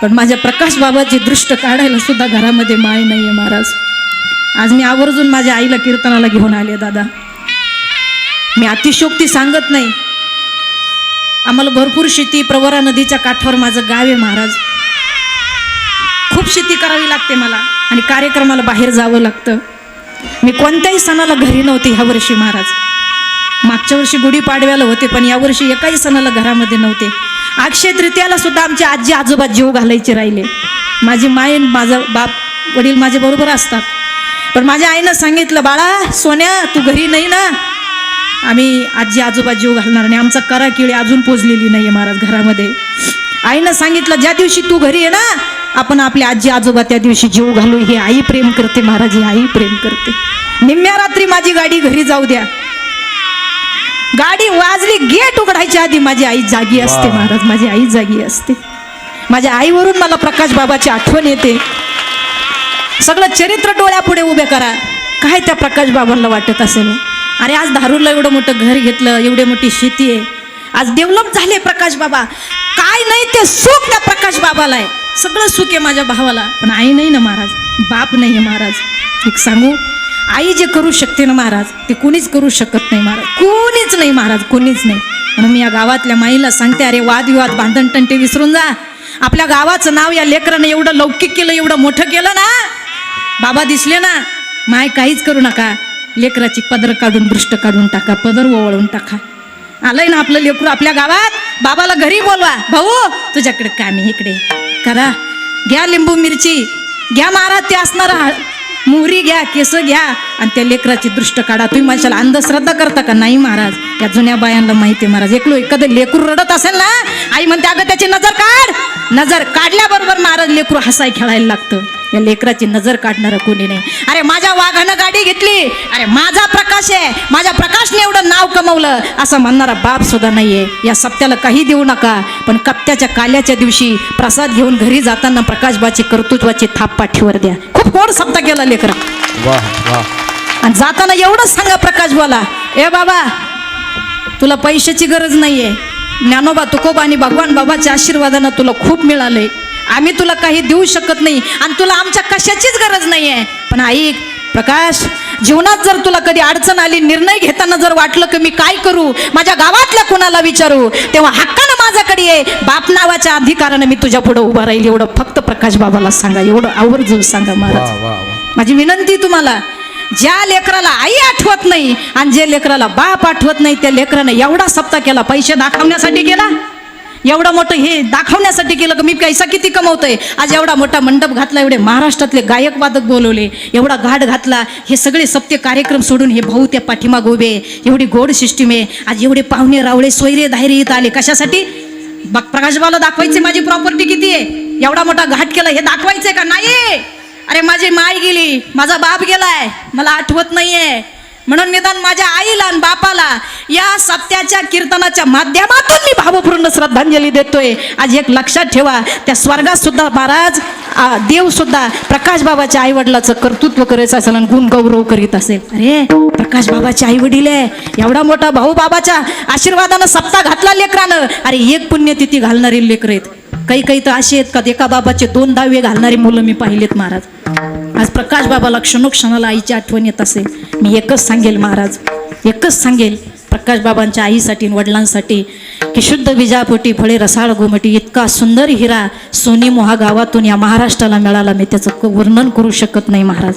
पण माझ्या प्रकाश बाबाची दृष्ट काढायला सुद्धा घरामध्ये माय नाही आहे महाराज. आज मी आवर्जून माझ्या आईला कीर्तनाला घेऊन आले. दादा, मी अतिशयोक्ती सांगत नाही, आम्हाला भरपूर शेती, प्रवरा नदीच्या काठावर माझं गाव आहे महाराज. खूप शेती करावी लागते मला आणि कार्यक्रमाला बाहेर जावं लागतं. मी कोणत्याही सणाला घरी नव्हते ह्या वर्षी महाराज. मागच्या वर्षी गुढीपाडव्याला होते, पण यावर्षी एकाही सणाला घरामध्ये नव्हते. अक्षय तृतीयाला सुद्धा आमचे आजी आजोबा जीव घालायचे राहिले. माझी माय, माझा बाप, वडील माझ्या बरोबर असतात, पण माझ्या आईनं सांगितलं, बाळा सोन्या तू घरी नाही ना, आम्ही आजी आजोबा जीव घालणार नाही. आमचा करा किळी अजून पोचलेली नाही आहे महाराज घरामध्ये. आईनं सांगितलं, ज्या दिवशी तू घरी आहे ना, आपण आपल्या आजी आजोबा त्या दिवशी जीव घालू. ही आई प्रेम करते महाराज, ही आई प्रेम करते. निम्म्या रात्री माझी गाडी घरी जाऊ द्या, गाडी वाजली गेट उघडायच्या आधी माझी आई जागी असते महाराज, माझी आई जागी असते. माझ्या आईवरून मला प्रकाश बाबाची आठवण येते. सगळं चरित्र डोळ्यापुढे उभे करा. काय त्या प्रकाश बाबांना वाटत असेल, अरे आज धारूरला एवढं मोठं घर घेतलं, एवढी मोठी शेती आहे, आज डेव्हलप झाले प्रकाश बाबा. काय नाही ते सुख त्या प्रकाश बाबाला आहे, सगळं सुख आहे माझ्या भावाला, पण आई नाही ना महाराज, बाप नाही आहे महाराज. एक सांगू, आई जे करू शकते ना महाराज, ते कोणीच करू शकत नाही महाराज, कोणीच नाही महाराज, कोणीच नाही. म्हणून मी या गावातल्या माईला सांगते, अरे वादविवाद भांडण तंटे विसरून जा. आपल्या गावाचं नाव या लेकरानं एवढं लौकिक केलं, एवढं मोठं केलं ना, बाबा दिसले ना, माय काहीच करू नका, लेकराची पदर काढून दृष्ट काढून टाका, पदर ओवळून टाका. आलंय ना आपलं लेकरू आपल्या गावात, बाबाला घरी बोलवा, भाऊ तुझ्याकडे काम आहे, इकडे करा, घ्या लिंबू मिरची घ्या महाराज, ते असणारा मोहरी घ्या, केस घ्या आणि त्या लेकराची दृष्ट काढा. तुम्ही माझ्याला अंधश्रद्धा करता का? नाही महाराज, या जुन्या बायांना माहिती आहे महाराज. एखादं लेकरू रडत असेल ना, आई म्हणते अगं त्याची नजर काढ. नजर काढल्याबरोबर महाराज लेकरू हसाय खेळायला लागतं. या लेकराची नजर काढणारं कोणी नाही. अरे माझ्या वाघानं गाडी घेतली, अरे माझा प्रकाश आहे, माझ्या प्रकाशने एवढं नाव कमवलं, असं म्हणणारा बाप सुद्धा नाहीये. या सप्त्याला काही देऊ नका, पण कप्त्याच्या काल्याच्या दिवशी प्रसाद घेऊन घरी जाताना प्रकाशबाची कर्तृत्वाची थाप पाठीवर द्या. खूप गोड सप्ताह केला लेकरा.
वाह वाह.
आणि जाताना एवढंच सांगा प्रकाशबाला, ए बाबा तुला पैशाची गरज नाहीये, ज्ञानोबा तुकोबा आणि भगवान बाबाच्या आशीर्वादानं तुला खूप मिळालंय, आम्ही तुला काही देऊ शकत नाही आणि तुला आमच्या कशाचीच गरज नाही आहे, पण ऐक प्रकाश, जीवनात जर तुला कधी अडचण आली, निर्णय घेताना जर वाटलं की मी काय करू, माझ्या गावातल्या कोणाला विचारू, तेव्हा हक्कानं माझ्याकडे ये, बाप नावाच्या अधिकारानं मी तुझ्या पुढे उभा राहील. एवढं फक्त प्रकाश बाबाला सांगा, एवढं आवर्जून सांगा महाराज.
वाह वाह.
माझी विनंती तुम्हाला, ज्या लेकराला आई आठवत नाही आणि जे लेकराला बाप आठवत नाही, त्या लेकरानं एवढा सप्ताह केला, पैसे दाखवण्यासाठी केला, एवढं मोठं हे दाखवण्यासाठी केलं की मी पैसा किती कमवतोय. आज एवढा मोठा मंडप घातला, एवढे महाराष्ट्रातले गायक वादक बोलवले, एवढा घाट घातला, हे सगळे सप्ते कार्यक्रम सोडून हे भाऊ त्या पाठीमाग उभे, एवढी गोड सिस्टीम आहे. आज एवढे पाहुणे रावळे सोयरे धायरे इथं आले, कशासाठी? प्रकाशबाला दाखवायचे माझी प्रॉपर्टी किती आहे, एवढा मोठा घाट केला, हे दाखवायचंय का? नाही. अरे माझी माय गेली, माझा बाप गेलाय, मला आठवत नाहीये, म्हणून निदान माझ्या आईला आणि बापाला या सप्त्याच्या कीर्तनाच्या माध्यमातून मी भावपूर्ण श्रद्धांजली देतोय. आज एक लक्षात ठेवा, त्या स्वर्गात सुद्धा महाराज देव सुद्धा प्रकाश बाबाच्या आई वडिलाचं कर्तृत्व करायचं असेल आणि गुण गौरव करीत असेल. अरे प्रकाश बाबाचे आई वडील आहे, एवढा मोठा भाऊ बाबाच्या आशीर्वादानं सप्ताह घातला लेकरानं. अरे एक पुण्यतिथी घालणारी लेकर आहेत, काही काही तर असे आहेत का एका बाबाचे 2 दहावे घालणारी मुलं मी पाहिलेत महाराज. आज प्रकाश बाबाला क्षणोक्षणाला आईची आठवण येत असेल. मी एकच सांगेल महाराज, एकच सांगेल प्रकाश बाबांच्या आईसाठी वडिलांसाठी की शुद्ध विजापोटी फळे रसाळ गोमटी इतका सुंदर हिरा सोनी मोहा गावातून या महाराष्ट्राला मिळाला, मी त्याचं वर्णन करू शकत नाही महाराज.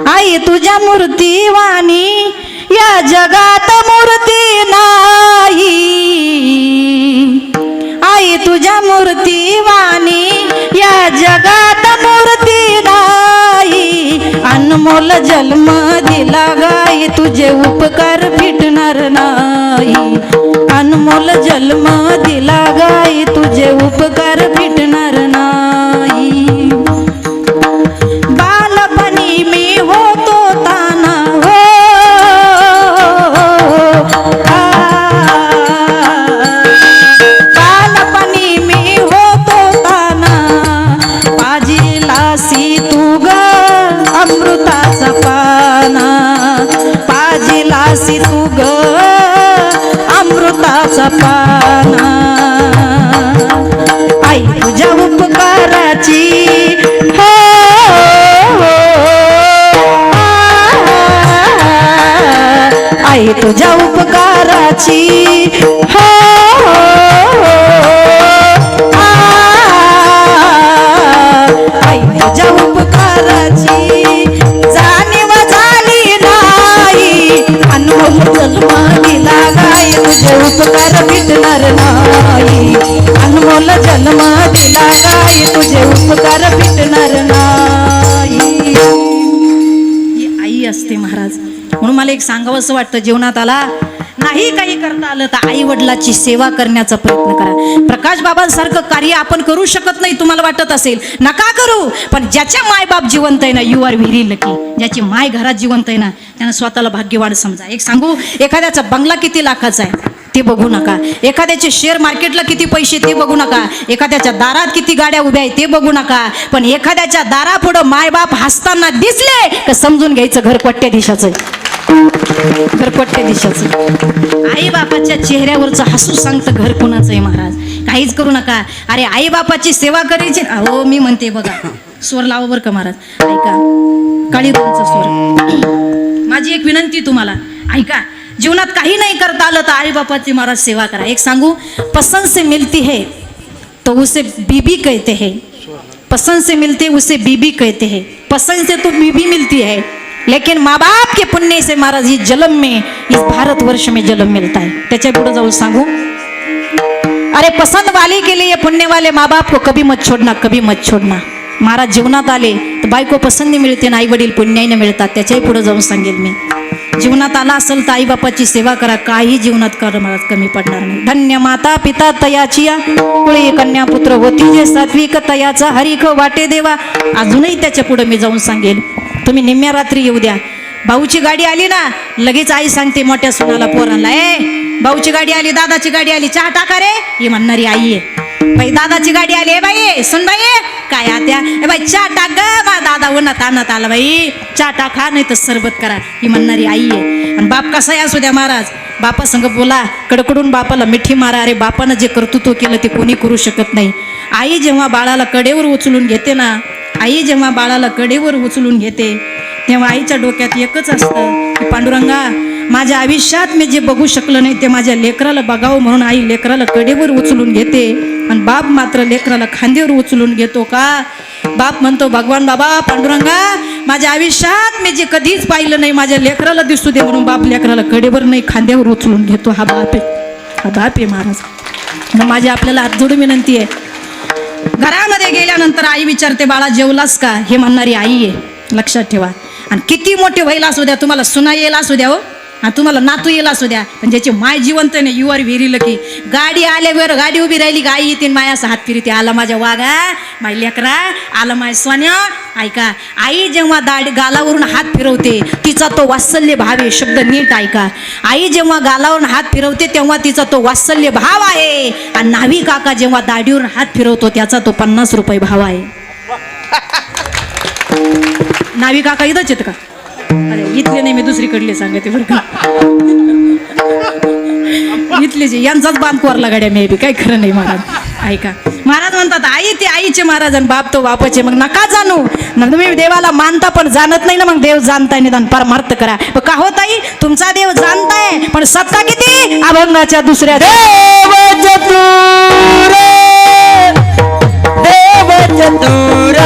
आई तुझ्या मूर्ती वाणी या जगात मूर्ती नाही, आई तुझ्या मूर्ती वाणी या जगात मूर्ती नाही, अनमोल जन्म दिला गाई तुझे उपकार फिटणार नाही, अनमोल जन्म दिला गाई तुझे उपकार फिटणार नाही. बालपणी मी होतो ताना हो, बालपणी मी होतो ताना, पाजिलासी तू ग अमृताचा पाना, पाजिलासी तू ग अमृताचा पाना. तुझ्या उपकाराची हो आई तुझ्या उपकाराची जाणीव झाली नाही अनमोल जन्म दिला गाई तुझे उपकार भेटणार नाही अनमोल जन्म दिला गाई तुझे उपकार भेटणार नाही ही आई असते महाराज. म्हणून मला एक सांगावं असं वाटतं, जीवनात आला नाही काही करता आलं तर आई वडिलाची सेवा करण्याचा प्रयत्न करा. प्रकाश बाबांसारखं कार्य आपण करू शकत नाही तुम्हाला वाटत असेल, नका करू. पण ज्याच्या मायबाप जिवंत आहे ना, यू आर व्हेरी लकी. ज्याची माय घरात जिवंत आहे ना, त्यानं स्वतःला भाग्यवान समजा. एक सांगू, एखाद्याचा बंगला किती लाखाचा आहे ते बघू नका, एखाद्याचे शेअर मार्केटला किती पैसे ते बघू नका, एखाद्याच्या दारात किती गाड्या उभ्या आहेत ते बघू नका. पण एखाद्याच्या दारापुढं मायबाप हसताना दिसले तर समजून घ्यायचं घर कोट्याधीशाचं, घरपट्टे दिशाचं. आई बापाच्या चेहऱ्यावरचं हसू सांगतं घर कुणाचं आहे महाराज. काहीच करू नका. अरे आई बापाची सेवा करायची. अहो मी म्हणते बघा, स्वर लावा बरं का महाराज. ऐका, काळी दोनचा स्वर. माझी एक विनंती तुम्हाला ऐका, जीवनात काही नाही करता आलं तर आई बापाची महाराज सेवा करा. एक सांगू, पसंद से मिलती है तो उसे बीबी कहते हैं, पसंद से मिलते उसे बीबी कहते हैं. पसंद से तो बीबी मिलती है, लेकिन माँ बाप के पुण्य से महाराज इस जन्म में, इस भारतवर्ष में जन्म मिलता है. त्याच्या पुढे जाऊन सांगू, अरे पसंद वाले के लिए पुण्य वाले माँ बाप को कभी मत छोड़ना, कभी मत छोड़ना. महाराज जीवनात आले तर बायको पसंती मिळते ना, आई वडील पुण्याने मिळतात. त्याच्याही पुढे जाऊन सांगेल मी. जीवनात आला असेल तर आई बापाची सेवा करा, काही जीवनात कर महाराज कमी पडणार नाही. धन्य माता पिता तयाचिया, कुळी कन्या पुत्र होती जे सात्विक तयाचा हरिख वाटे देवा. अजूनही त्याच्या पुढे मी जाऊन सांगेल. तुम्ही निम्म्या रात्री येऊ द्या. भाऊची गाडी आली ना, लगेच आई सांगते मोठ्या सुनाला पोरांना, ए भाऊची गाडी आली, दादाची गाडी आली, चहा टाका रे. ही म्हणणारी आई आहे. बाई दादाची गाडी आली, ए बाई सुन बाई काय आत्या, ए बाई चहा टाक ग, बा दादा उन्हात आणत आला, बाई चहा टाका नाही तर सरबत करा. ही म्हणणारी आई आहे. आणि बाप कसाही असू द्या महाराज, बापा संग बोला, कडकडून बापाला मिठी मारा. अरे बापानं जे कर्तृत्व केलं ते कोणी करू शकत नाही. आई जेव्हा बाळाला कडेवर उचलून घेते ना, आई जेव्हा बाळाला कडेवर उचलून घेते तेव्हा आईच्या डोक्यात एकच असतं की पांडुरंगा, माझ्या आयुष्यात मी जे बघू शकलं नाही ते माझ्या लेकराला बघावं म्हणून आई लेकराला कडेवर उचलून घेते. आणि बाप मात्र लेकराला खांद्यावर उचलून घेतो का? बाप म्हणतो, भगवान बाबा पांडुरंगा, माझ्या आयुष्यात मी जे कधीच पाहिलं नाही माझ्या लेकराला दिसू दे म्हणून बाप लेकराला कडेवर नाही खांद्यावर उचलून घेतो. हा बाप आहे, हा बाप आहे महाराज. माझी आपल्याला हात जोडून विनंती आहे, घरामध्ये गेल्यानंतर आई विचारते, बाळा जेवलास का? हे म्हणणारी आई आहे, लक्षात ठेवा. आणि किती मोठे व्हायला असू द्या, तुम्हाला सुना येईल असू द्या हो, आणि तुम्हाला नातू येईल असू द्या, पण ज्याची माय जिवंत नाही, यू आर व्हेरी लकी. गाडी आल्यावर गाडी उभी राहिली, गाई येते माय असं हात फिरते, आला माझ्या वागा, माय लेकरा, आला माय सोन्या. ऐका, आई जेव्हा गालावरून हात फिरवते तिचा तो वात्सल्य भाव आहे. शब्द नीट ऐका, आई जेव्हा गालावरून हात फिरवते तेव्हा तिचा तो वात्सल्य भाव आहे. आणि न्हावी काका जेव्हा दाढीवरून हात फिरवतो त्याचा तो 50 रुपये भाव आहे. न्हावी काका इथंच आहेत का? अरे इथले नाही, मी दुसरीकडले सांगते बरं का. इथले जे यांचाच बांध कोरला गाड्या मे बी, काही खरं नाही महाराज. ऐका, महाराज म्हणतात आई ते आईचे महाराज आणि बाप तो बापाचे. मग नका जाणू, तुम्ही देवाला मानता पण जाणत नाही ना, मग देव जाणताय निदान परमार्थ करा. का होत आई, तुमचा देव जाणताय पण सत्ता किती? अभंगाच्या दुसऱ्या
देव चतुर, देव चतुर,